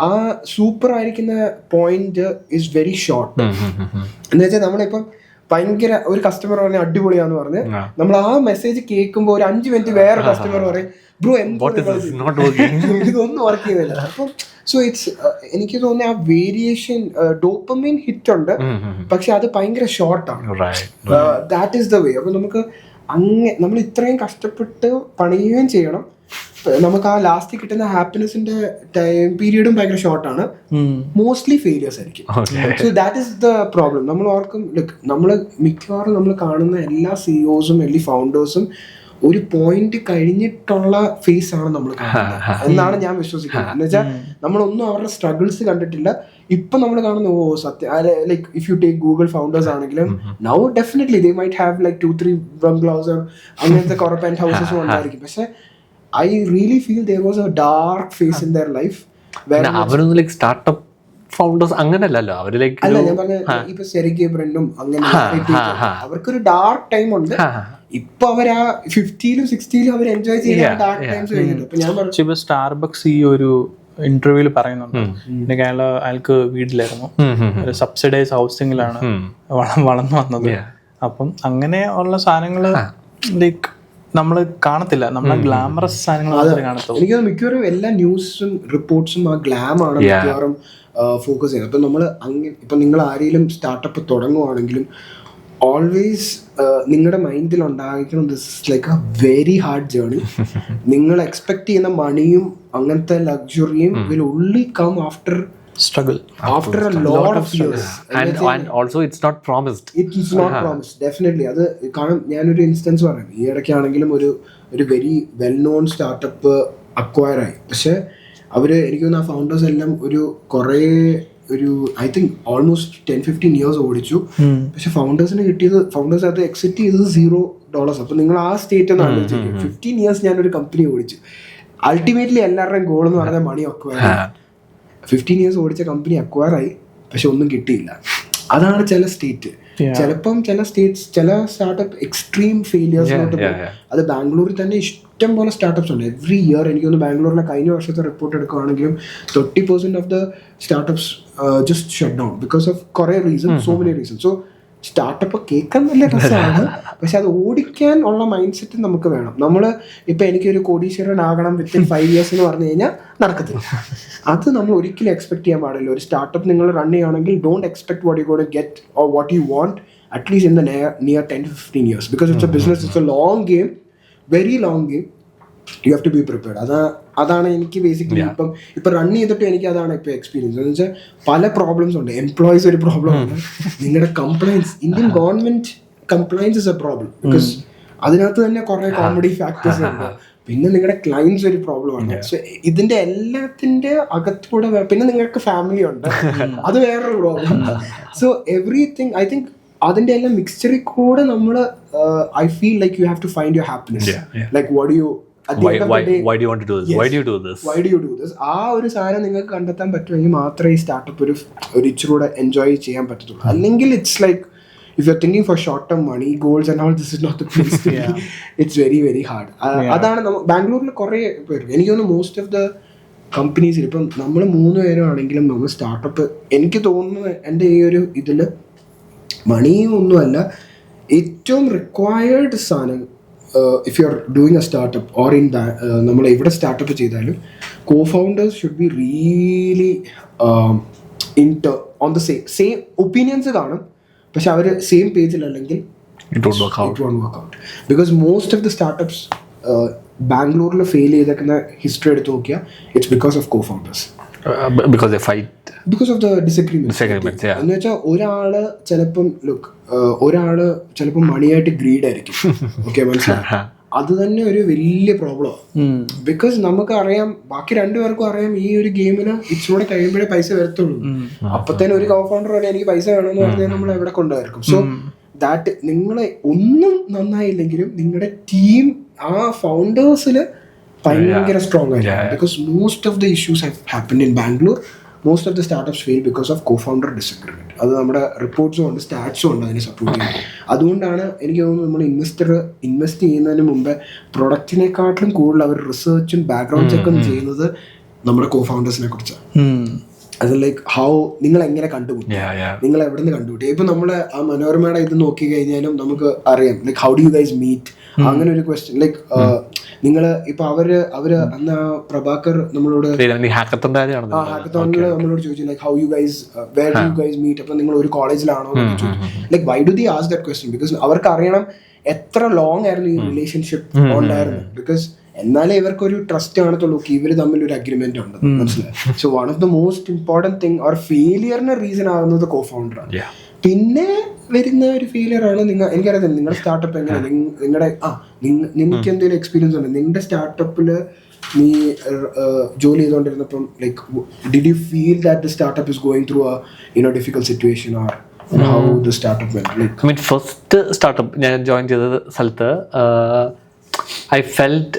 ആ സൂപ്പർ ആയിരിക്കുന്ന പോയിന്റ് ഈസ് വെരി ഷോർട്ട്. എന്ന് വെച്ചാൽ നമ്മളിപ്പം ഭയങ്കര ഒരു കസ്റ്റമർ പറഞ്ഞ അടിപൊളിയാന്ന് പറഞ്ഞ് നമ്മൾ ആ മെസ്സേജ് കേൾക്കുമ്പോൾ ഒരു 5 മിനിറ്റ് വേറെ കസ്റ്റമർ പറയും ബ്രോ ഇതൊന്നും വർക്ക് ചെയ്യുന്നില്ല. അപ്പം സോ ഇറ്റ്സ് എനിക്ക് തോന്നുന്നത് ആ വേരിയേഷൻ ഡോപ്പമൈൻ ഹിറ്റ് ഉണ്ട്, പക്ഷെ അത് ഭയങ്കര ഷോർട്ടാണ്. That is the way. അപ്പൊ നമുക്ക് നമ്മൾ ഇത്രയും കഷ്ടപ്പെട്ട് പണിയുകയും ചെയ്യണം, നമുക്ക് ആ ലാസ്റ്റ് കിട്ടുന്ന ഹാപ്പിനെസിന്റെ ടൈം പീരീഡും ഭയങ്കര ഷോർട്ടാണ്. മോസ്റ്റ്ലി ഫെയിലിയേഴ്സ് ആയിരിക്കും. So that is the problem. നമ്മൾ ഓർക്കും നമ്മൾ മിക്കവാറും നമ്മൾ കാണുന്ന എല്ലാ സിഇഒസും എല്ലാ ഫൗണ്ടേഴ്സും ഒരു പോയിന്റ് കഴിഞ്ഞിട്ടുള്ള ഫേസ് ആണ് നമ്മൾ കാണുന്നത് എന്നാണ് ഞാൻ വിശ്വസിക്കുന്നത്. എന്ന് വെച്ചാൽ നമ്മളൊന്നും അവരുടെ സ്ട്രഗിൾസ് കണ്ടിട്ടില്ല. ഇപ്പൊ നമ്മൾ കാണുന്ന സത്യം like if you take Google founders ആണെങ്കിലും now definitely they might have like 2-3 bungalows അങ്ങനത്തെ കുറെ പെന്റ് ഹൗസസും ഉണ്ടായിരിക്കും. പക്ഷെ I really feel there was a dark phase in their life where അവരൊന്നും ലൈക്ക് സ്റ്റാർട്ടപ്പ് ഫൗണ്ടേഴ്സ് അങ്ങനെയല്ലല്ലോ. അവര് ലൈക്ക് അല്ല ഞാൻ പറഞ്ഞ ഇപ്പൊ സെർഗേ ബ്രിനും അങ്ങനെ അവർക്കൊരു ഡാർക്ക് ടൈം ഉണ്ട്. ഇപ്പൊ അവർ ആ 50-ലും 60-ലും അവർ എൻജോയ് ചെയ്യുന്ന ഡാർക്ക് ടൈംസ് കഴിഞ്ഞിട്ടുണ്ട്. ഇപ്പൊ ഞാൻ പറഞ്ഞു ഇപ്പൊ സ്റ്റാർബക്സ് ഈ ഒരു ഇന്റർവ്യൂവിൽ പറയുന്നുണ്ട്, എനിക്ക് അയാൾക്ക് വീട്ടിലായിരുന്നു, ഒരു സബ്സിഡൈസ് ഹൗസിംഗിലാണ് വളർന്നു വന്നത്. അപ്പം അങ്ങനെ ഉള്ള സാധനങ്ങള് ലൈക്ക് നമ്മൾ കാണത്തില്ല, നമ്മളെ ഗ്ലാമറസ് സാധനങ്ങൾ കാണത്തുള്ളൂ. എനിക്ക് മിക്കവാറും എല്ലാ ന്യൂസും റിപ്പോർട്ട്സും ആ ഗ്ലാമാണ് മിക്കവാറും ഫോക്കസ് ചെയ്യുന്നത്. അപ്പം നമ്മൾ അങ്ങനെ ഇപ്പം നിങ്ങൾ ആരെങ്കിലും സ്റ്റാർട്ടപ്പ് തുടങ്ങുവാണെങ്കിലും ഓൾവേസ് നിങ്ങളുടെ മൈൻഡിൽ ഉണ്ടായിരിക്കണം this is like a very hard journey. നിങ്ങൾ എക്സ്പെക്ട് ചെയ്യുന്ന മണിയും അങ്ങനത്തെ ലക്ഷറിയും will only come after struggle after a lot of years, and also it's not promised. It's not promised definitely. അത് കാരണം ഞാനൊരു ഇൻസ്റ്റൻസ് പറയാം. ഈ ഇടയ്ക്കാണെങ്കിലും ഒരു very well known startup acquire ആയി. പക്ഷെ അവര് എനിക്ക് തോന്നുന്നു ആ ഫൗണ്ടേഴ്സ് എല്ലാം ഒരു ഐ തിങ്ക് ഓൾമോസ്റ്റ് 10-15 years ഓടിച്ചു. പക്ഷെ ഫൗണ്ടേഴ്സിന് കിട്ടിയത്, ഫൗണ്ടേഴ്സ് അത് എക്സിറ്റ് ചെയ്തത് $0. അപ്പൊ നിങ്ങൾ ആ സ്റ്റേറ്റ് ഒന്ന് ആലോചിച്ചു, 15 years ഞാനൊരു കമ്പനി ഓടിച്ചു. അൾട്ടിമേറ്റ്ലി എല്ലാവരുടെയും ഗോൾ എന്ന് പറഞ്ഞാൽ മണി അക്വയർ. 15 years ഓടിച്ച കമ്പനി അക്വയർ ആയി, പക്ഷെ ഒന്നും കിട്ടിയില്ല. അതാണ് ചില സ്റ്റേറ്റ്. ചിലപ്പം ചില സ്റ്റേറ്റ്സ് ചില സ്റ്റാർട്ടപ്പ് എക്സ്ട്രീം ഫെയിലിയേഴ്സിലോട്ട് പോകും. അത് ബാംഗ്ലൂരിൽ തന്നെ ഇഷ്ടം പോലെ സ്റ്റാർട്ടപ്സ് ഉണ്ട് എവറി ഇയർ. എനിക്ക് തോന്നുന്നു ബാംഗ്ലൂരിലെ കഴിഞ്ഞ വർഷത്തെ റിപ്പോർട്ട് എടുക്കുകയാണെങ്കിലും 30% of the startups just shut down because of കുറേ reason, so many reason. So startup കേൾക്കാൻ നല്ല രസമാണ്, പക്ഷെ അത് ഓടിക്കാൻ ഉള്ള മൈൻഡ് സെറ്റ് നമുക്ക് വേണം. നമ്മൾ ഇപ്പം എനിക്കൊരു കോടീശ്വരനാകണം വിത്തിൻ 5 years എന്ന് പറഞ്ഞു കഴിഞ്ഞാൽ നടക്കത്തില്ല. അത് നമ്മൾ ഒരിക്കലും എക്സ്പെക്ട് ചെയ്യാൻ പാടില്ല. ഒരു സ്റ്റാർട്ടപ്പ് നിങ്ങൾ റൺ ചെയ്യുകയാണെങ്കിൽ don't expect what you gonna get or what you want at least in the near 10-15 years because it's a business, it's a long game, very long game. You have to be prepared. അതാണ് എനിക്ക് basically ഇപ്പം run ചെയ്തിട്ട് എനിക്ക് അതാണ് ഇപ്പോൾ experience. എന്ന് വെച്ചാൽ പല പ്രോബ്ലംസ് ഉണ്ട്. എംപ്ലോയീസ് ഒരു പ്രോബ്ലം ഉണ്ട്, നിങ്ങളുടെ compliance, Indian government compliance is a problem because അതിനകത്ത് തന്നെ കുറെ കോമഡി ഫാക്ടേഴ്സ് ഉണ്ട്. പിന്നെ നിങ്ങളുടെ ക്ലയൻസ് ഒരു പ്രോബ്ലമാണ്. സോ ഇതിന്റെ എല്ലാത്തിന്റെ അകത്തൂടെ പിന്നെ നിങ്ങൾക്ക് ഫാമിലി ഉണ്ട്, അത് വേറൊരു problem. So everything I think അതിന്റെ എല്ലാം മിക്സ്ചറിൽ കൂടെ നമ്മൾ I feel like you have to find your happiness. Like what you why do you want to do this? Why do you do this? ആ ഒരു സാധനം നിങ്ങൾക്ക് കണ്ടെത്താൻ പറ്റുമെങ്കിൽ മാത്രമേ ഈ സ്റ്റാർട്ടപ്പ് ഒരു ഇച്ചിരൂടെ എൻജോയ് ചെയ്യാൻ പറ്റത്തുള്ളൂ. അല്ലെങ്കിൽ it's like if you're thinking for short term money goals and all, this is not the place to be. It's very very hard. അതാണ് ബാംഗ്ലൂരിൽ കുറേ പേര് എനിക്ക് തോന്നുന്നു മോസ്റ്റ് ഓഫ് ദ കമ്പനീസിൽ ഇപ്പം നമ്മൾ 3 പേരും ആണെങ്കിലും നമ്മൾ സ്റ്റാർട്ടപ്പ് എനിക്ക് തോന്നുന്നു എൻ്റെ ഈ ഒരു ഇതിൽ മണിയും ഒന്നുമല്ല ഏറ്റവും റിക്വയർഡ് സാധനം. If you're doing a startup or in that നമ്മൾ എവിടെ സ്റ്റാർട്ടപ്പ് ചെയ്താലും co-founders should be really on the same opinions കാണും, പക്ഷെ അവർ സെയിം പേജിൽ അല്ലെങ്കിൽ it won't work out because most of the startups ബാംഗ്ലൂരിൽ ഫെയിൽ ചെയ്തേക്കുന്ന ഹിസ്റ്ററി എടുത്ത് നോക്കിയാൽ it's because of co-founders. Because they fight because of the disagreements. എന്ന് വെച്ചാൽ ഒരാള് ചിലപ്പോൾ മണിയായിട്ട് ഗ്രീഡ് ആയിരിക്കും. ഓക്കെ, മനസ്സിലായി? അത് തന്നെ ഒരു വലിയ പ്രോബ്ലം. ബിക്കോസ് നമുക്ക് അറിയാം, ബാക്കി 2 പേർക്കും അറിയാം ഈ ഒരു ഗെയിമിന് ഇച്ചിലൂടെ കഴിയുമ്പോഴേ പൈസ വരത്തുള്ളൂ. അപ്പത്തേനും ഒരു co-founder വരെ എനിക്ക് പൈസ വേണമെന്ന് പറഞ്ഞാൽ നമ്മൾ എവിടെ കൊണ്ടുവരും. സോ ദാറ്റ് നിങ്ങളെ ഒന്നും നന്നായില്ലെങ്കിലും നിങ്ങളുടെ ടീം ആ ഫൗണ്ടേഴ്സില് ഭയങ്കര സ്ട്രോങ് ആയിരുന്നു. Because most of the issues have happened in Bangalore. Most of the startups fail because of co-founder disagreement. അത് നമ്മുടെ റിപ്പോർട്ട്സും ഉണ്ട്, സ്റ്റാറ്റ്സും ഉണ്ട് അതിനെ സപ്പോർട്ട് ചെയ്യുന്നത്. അതുകൊണ്ടാണ് എനിക്ക് തോന്നുന്നു നമ്മൾ ഇൻവെസ്റ്റ് ചെയ്യുന്നതിന് മുമ്പ് പ്രൊഡക്റ്റിനെക്കാട്ടിലും കൂടുതൽ അവർ റിസർച്ചും ബാക്ക്ഗ്രൗണ്ട് ചെക്കും ചെയ്യുന്നത് നമ്മുടെ co-foundersനെ കുറിച്ചാണ്. അത് ലൈക്ക് ഹൗ നിങ്ങൾ എങ്ങനെ കണ്ടുപിടി, നിങ്ങൾ എവിടെ നിന്ന് കണ്ടുപിടി. ഇപ്പൊ നമ്മള് ആ മനോരമയുടെ ഇത് നോക്കി കഴിഞ്ഞാലും നമുക്ക് അറിയാം like how do you guys meet, അങ്ങനെ ഒരു ക്വസ്റ്റ്യൻ. ലൈക്ക് നിങ്ങള് ഇപ്പൊ അവര് അന്ന് പ്രഭാകർ നമ്മളോട് ഹാക്കത്തോണിൽ നമ്മളോട് ചോദിച്ചു like how you guys where do you guys meet, അപ്പൊ നിങ്ങൾ ഒരു കോളേജിലാണോ like why do they ask that question? Because അവർക്ക് അറിയണം എത്ര ലോങ് ആയിരുന്നു ഈ റിലേഷൻഷിപ്പ് ഉണ്ടായിരുന്നു. ബിക്കോസ് എന്നാലേ ഇവർക്ക് ഒരു ട്രസ്റ്റ് കാണത്തുള്ളൂ, ഇവര് തമ്മിൽ ഒരു അഗ്രിമെന്റ് ഉണ്ട്, മനസ്സിലായി. So one of the most important thing or ഫെയിലിയറിന് റീസൺ ആവുന്നത് co-founder ആണ്. പിന്നെ വരുന്ന ഒരു ഫെയിലിയർ ആണ് എനിക്കറിയാം നിങ്ങളുടെ സ്റ്റാർട്ടപ്പ് എങ്ങനെ നിങ്ങളുടെ നിങ്ങൾക്ക് എന്തെങ്കിലും എക്സ്പീരിയൻസ് ഉണ്ട് നിങ്ങളുടെ സ്റ്റാർട്ടപ്പില് നീ ജോലി ചെയ്തുകൊണ്ടിരുന്നപ്പം like did you feel that the startup is going through a difficult situation or how the startup went? Like first startup ഞാൻ ജോയിൻ ചെയ്ത സ്ഥലത്ത് ഐ ഫെൽറ്റ്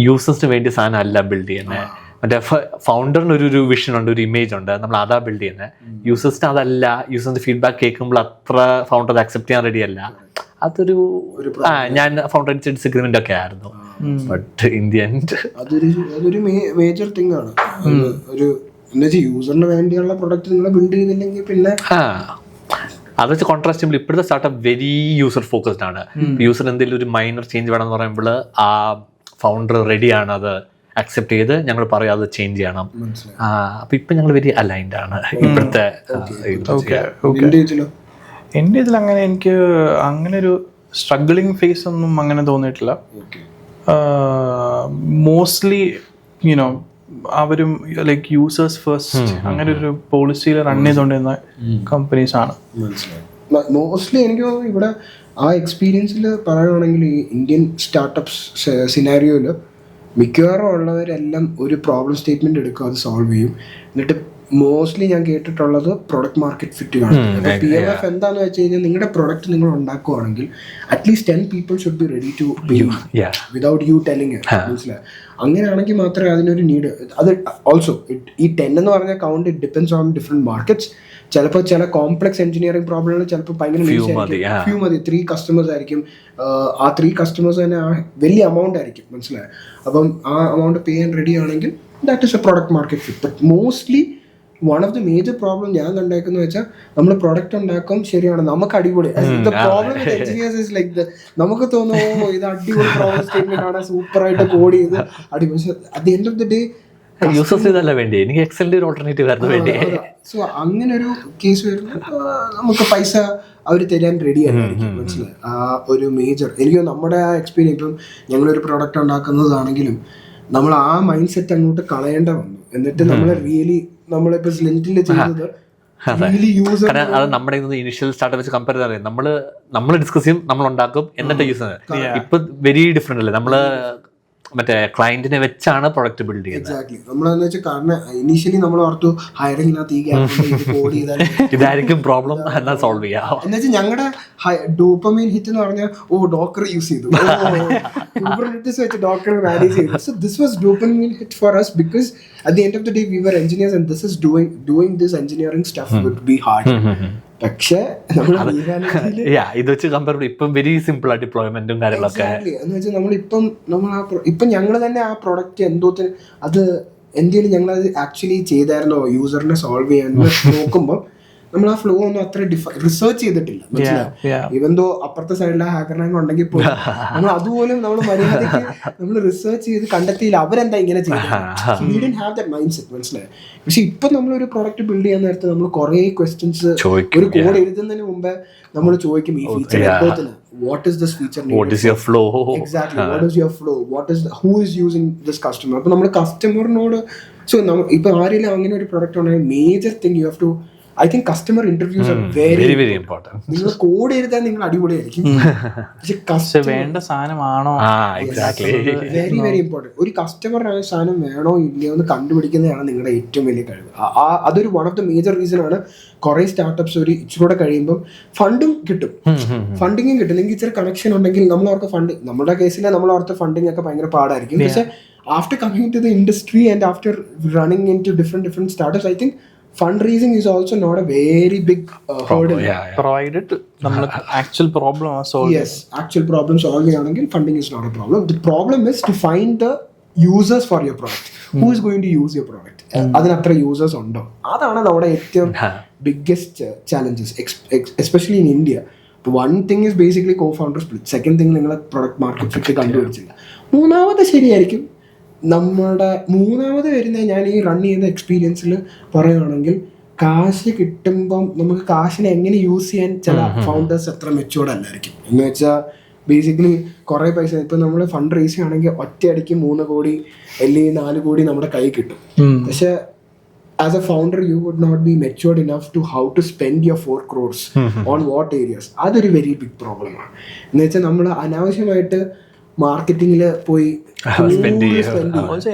യൂസേഴ്സിന് വേണ്ടി സാധനം അല്ല ബിൽഡ് ചെയ്യുന്നത്. മറ്റേ ഫൗണ്ടറിന് ഒരു വിഷൻ ഉണ്ട്, ഒരു ഇമേജ് ഉണ്ട്, നമ്മൾ അതാ ബിൽഡ് ചെയ്യുന്നത്. യൂസേഴ്സിന് അതല്ല. യൂസേഴ്സിന്റെ ഫീഡ്ബാക്ക് കേൾക്കുമ്പോൾ അത്ര ഫൗണ്ടർ അക്സെപ്റ്റ് ചെയ്യാൻ റെഡി അല്ല. അതൊരു ഞാൻ ഫൗണ്ടർ ഡിസഗ്രിമെന്റ് ഒക്കെ ആയിരുന്നു. ബട്ട് ഇൻ ദി എൻഡ് അതൊരു മേജർ തിങ് ആണ്. ഒരു യൂസറിന് വേണ്ടിയുള്ള പ്രൊഡക്റ്റ് നിങ്ങൾ ബിൽഡ് ചെയ്തില്ലെങ്കിൽ പിന്നെ അത് വെച്ച് കോൺട്രാസ്റ്റ് ചെയ്യുമ്പോൾ ഇപ്പോഴത്തെ സ്റ്റാർട്ടപ്പ് വെരി യൂസർ ഫോക്കസ്ഡ് ആണ്. യൂസർ എന്തെങ്കിലും ഒരു മൈനർ ചേഞ്ച് വേണമെന്ന് പറയുമ്പോൾ ആ ഫൗണ്ടർ റെഡിയാണ് അത് അക്സെപ്റ്റ് ചെയ്ത് ഞങ്ങൾ പറയും അത് ചേഞ്ച് ചെയ്യണം. അപ്പൊ ഇപ്പൊ ഞങ്ങൾ വെരി അലൈൻഡ് ആണ് ഇപ്പോഴത്തെ. എൻ്റെ ഇതിൽ അങ്ങനെ എനിക്ക് അങ്ങനെ ഒരു സ്ട്രഗ്ലിംഗ് ഫേസ് ഒന്നും അങ്ങനെ തോന്നിയിട്ടില്ല. മോസ്റ്റ്ലി യുനോ അവരും ലൈക്ക് യൂസേഴ്സ് ഫസ്റ്റ് അങ്ങനെ ഒരു പോളിസിയിൽ റൺ ചെയ്തുകൊണ്ടിരുന്ന കമ്പനീസ് ആണ്. മോസ്റ്റ്ലി എനിക്ക് തോന്നുന്നു ഇവിടെ ആ എക്സ്പീരിയൻസിൽ പറയുകയാണെങ്കിൽ ഈ ഇന്ത്യൻ സ്റ്റാർട്ടപ്സ് സിനാരിയോയിൽ മിക്കവാറും ഉള്ളവരെല്ലാം ഒരു പ്രോബ്ലം സ്റ്റേറ്റ്മെന്റ് എടുക്കും, അത് സോൾവ് ചെയ്യും. എന്നിട്ട് മോസ്റ്റ്ലി ഞാൻ കേട്ടിട്ടുള്ളത് പ്രൊഡക്റ്റ് മാർക്കറ്റ് ഫിറ്റ് കാണും. PMF എന്താന്ന് വെച്ച് കഴിഞ്ഞാൽ നിങ്ങളുടെ പ്രൊഡക്റ്റ് നിങ്ങൾ ഉണ്ടാക്കുവാണെങ്കിൽ at least 10 people should be ready to pay without you telling it, മനസ്സിലായി. അങ്ങനെയാണെങ്കിൽ മാത്രമേ അതിനൊരു നീഡ്. അത് ഓൾസോ ഈ 10 എന്ന് പറഞ്ഞ count it depends on different markets. ചിലപ്പോൾ ചില കോംപ്ലക്സ് എഞ്ചിനീയറിംഗ് പ്രോബ്ലങ്ങൾ ചിലപ്പോൾ ഭയങ്കര ഫ്യൂ മതി, 3 customers ആയിരിക്കും. ആ 3 customers തന്നെ വലിയ എമൗണ്ട് ആയിരിക്കും, മനസ്സിലായി. അപ്പം ആ എമൗണ്ട് പേ ചെയ്യാൻ റെഡി ആണെങ്കിൽ that is A product market fit. But mostly one of the major problem ഞാൻ കണ്ടേക്കുന്ന വെച്ചാൽ നമ്മൾ പ്രൊഡക്റ്റ് ഉണ്ടാക്കും, ശരിയാണ്, നമുക്ക് അടിപൊളി. പ്രോബ്ലം എഞ്ചിനീയേഴ്സ് ഇസ് ലൈക്ക് നമുക്ക് തോന്നുന്നു ഇത് അടിപൊളി പ്രോബ്ലം സ്റ്റേറ്റ്മെന്റ് ആണ്, സൂപ്പർ ആയിട്ട് കോഡ് ചെയ്ത് അടിപൊളി. At the end of the day users ഇതല്ല വേണ്ടി, എനിക്ക് എക്സലിന്റെ ഒരു ഓൾട്ടർനേറ്റീവ് ആയിരുന്നു വേണ്ടി. സോ അങ്ങനെ ഒരു കേസ് വരുമ്പോൾ നമുക്ക് പൈസ അവർ തരാൻ റെഡി ആയിരിക്കും, മനസ്സിലായി. ആ ഒരു മേജർ എനിക്ക് നമ്മുടെ ആ എക്സ്പീരിയൻസ് ഇപ്പം ഞങ്ങളൊരു പ്രോഡക്റ്റ് ഉണ്ടാക്കുന്നതാണെങ്കിലും നമ്മൾ ആ മൈൻഡ് സെറ്റ് അങ്ങോട്ട് കളയേണ്ട വന്നു. എന്നിട്ട് നമ്മൾ റിയലി നമ്മളിപ്പോ സ്ലിന്റിൽ ചെയ്തത് അത് നമ്മുടെ ഇനിഷ്യൽ സ്റ്റാർട്ടപ്പ് വെച്ച് കമ്പയർ ചെയ്താൽ നമ്മൾ ഡിസ്കസ് ചെയ്യും, നമ്മൾ ഉണ്ടാക്കും, എന്നിട്ട് യൂസ് ചെയ്യുന്നത്. ഇപ്പൊ വെരി ഡിഫറെന്റ് അല്ലേ, നമ്മള് മറ്റേ ക്ലയന്റിനെ വെച്ചാണ് പ്രൊഡക്റ്റ് ബിൽഡ് ചെയ്യുന്നത്. എക്സാക്ട്ലി. നമ്മളെന്ന് വെച്ചാൽ കാരണം ഇനീഷ്യലി നമ്മൾ ഓർത്തു ഹയറിംഗിനകത്ത് കോഡ് ചെയ്താൽ ഇതായിരിക്കും പ്രോബ്ലം എന്നാൽ സോൾവ് ചെയ്യാം എന്ന് വെച്ചാൽ ഞങ്ങളുടെ ഡോപ്പമൈൻ ഹിറ്റ് എന്ന് പറഞ്ഞാൽ ഡോക്കർ യൂസ് ചെയ്തു, കുബർനെറ്റിസ് വെച്ച് ഡോക്കർ മാനേജ് ചെയ്തു. So this was dopamine hit for us because at the end of the day we were engineers and this is doing this engineering stuff would be hard. പക്ഷേ ഇത് വെച്ച് compare ഇപ്പം very simple ആ ഡിപ്ലോയ്മെന്റും കാര്യങ്ങളൊക്കെ എന്ന് വെച്ചാൽ ഇപ്പം ഞങ്ങൾ തന്നെ ആ പ്രൊഡക്റ്റ് എന്തോ അത് എന്തെങ്കിലും ഞങ്ങളത് ആക്ച്വലി ചെയ്തായിരുന്നോ യൂസറിനെ സോൾവ് ചെയ്യാൻ നോക്കുമ്പോൾ നമ്മൾ ആ ഫ്ലോ ഒന്നും അത്ര റിസർച്ച് ചെയ്തിട്ടില്ല, മനസ്സിലായി. ഇവൻ ദോ അപ്പുറത്തെ സൈഡിലെ ഹാക്കർ റാങ്ക് ഉണ്ടെങ്കിൽ പോലും നമ്മൾ അതുപോലും നമ്മൾ മര്യാദയ്ക്ക് നമ്മൾ റിസർച്ച് ചെയ്ത് കണ്ടെത്തിയില്ല അവരെന്താ ഇങ്ങനെ ചെയ്തത്, മൈൻഡ് സെറ്റ്, മനസ്സിലായി. പക്ഷെ ഇപ്പൊ നമ്മളൊരു പ്രോഡക്റ്റ് ബിൽഡ് ചെയ്യാൻ നേരത്തെ നമ്മൾ കുറെ ക്വസ്റ്റ്യൻസ് ഒരു കോഡ് എഴുതുന്നതിന് മുമ്പേ നമ്മൾ ചോദിക്കും, ഈ feature എന്തോത്തിന്, what is this feature needed? What is your flow? Exactly. What is your flow? Who is using this customer? അപ്പോൾ നമ്മൾ കസ്റ്റമറിനോട് ഇപ്പൊ ആരെങ്കിലും അങ്ങനെ ഒരു പ്രൊഡക്റ്റ് ഉണ്ടെങ്കിൽ major thing you have to I think customer interviews are very very important. നിങ്ങൾ code എഴുതാൻ നിങ്ങൾ അടിപൊളിയായിരിക്കും, പക്ഷെ വേണ്ട സാധനമാണോ? Very very important. ഒരു കസ്റ്റമറിനായ സാധനം വേണോ ഇല്ലയോ എന്ന് കണ്ടുപിടിക്കുന്നതാണ് നിങ്ങളുടെ ഏറ്റവും വലിയ കഴിവ്. അതൊരു one of the major reason ആണ് കുറെ സ്റ്റാർട്ടപ്സ് ഒരു ഇച്ചിലൂടെ കഴിയുമ്പോൾ ഫണ്ടും കിട്ടും, ഫണ്ടിങ്ങും കിട്ടും. നിങ്ങൾക്ക് ഇച്ചിരി കണക്ഷൻ ഉണ്ടെങ്കിൽ നമ്മൾ അവർക്ക് ഫണ്ട്, നമ്മുടെ കേസിൽ നമ്മൾ അവർക്ക് ഫണ്ടിങ് ഒക്കെ ഭയങ്കര പാടായിരിക്കും. പക്ഷെ after coming to the industry and after running in to different startups, I think fundraising is also not a very big hurdle. Provided നമ്മൾ actual problem solve. Yes, actual problem solving ആണെങ്കിൽ funding is not a problem. The problem is to find the users for your product. Who is going to use your product? അതിനത്ര users ഉണ്ടോ? അതാണ് നമ്മുടെ ഏറ്റവും biggest challenges, especially in India. One thing is basically co-founder split. Second thing നിങ്ങളെ product market fit കണ്ടുപിടിച്ചില്ല. മൂന്നാമത് ശരിയായിരിക്കും. നമ്മുടെ മൂന്നാമത് വരുന്ന ഞാൻ ഈ റൺ ചെയ്യുന്ന എക്സ്പീരിയൻസിൽ പറയുകയാണെങ്കിൽ, കാശ് കിട്ടുമ്പം നമുക്ക് കാശിനെ എങ്ങനെ യൂസ് ചെയ്യാൻ ചില ഫൗണ്ടേഴ്സ് അത്ര മെച്ചുവേർഡ് അല്ലായിരിക്കും. എന്ന് വെച്ചാൽ ബേസിക്കലി കുറേ പൈസ ഇപ്പം നമ്മൾ ഫണ്ട് റേസ് ചെയ്യുകയാണെങ്കിൽ ഒറ്റയടിക്ക് 3 കോടി അല്ലെങ്കിൽ 4 കോടി നമ്മുടെ കയ്യിൽ കിട്ടും. പക്ഷെ as a founder you would not be matured enough to how to spend your 4 crores on what areas. അതൊരു വെരി ബിഗ് പ്രോബ്ലമാണ്. എന്ന് വെച്ചാൽ നമ്മൾ അനാവശ്യമായിട്ട് മാർക്കറ്റിങ്ങിൽ പോയി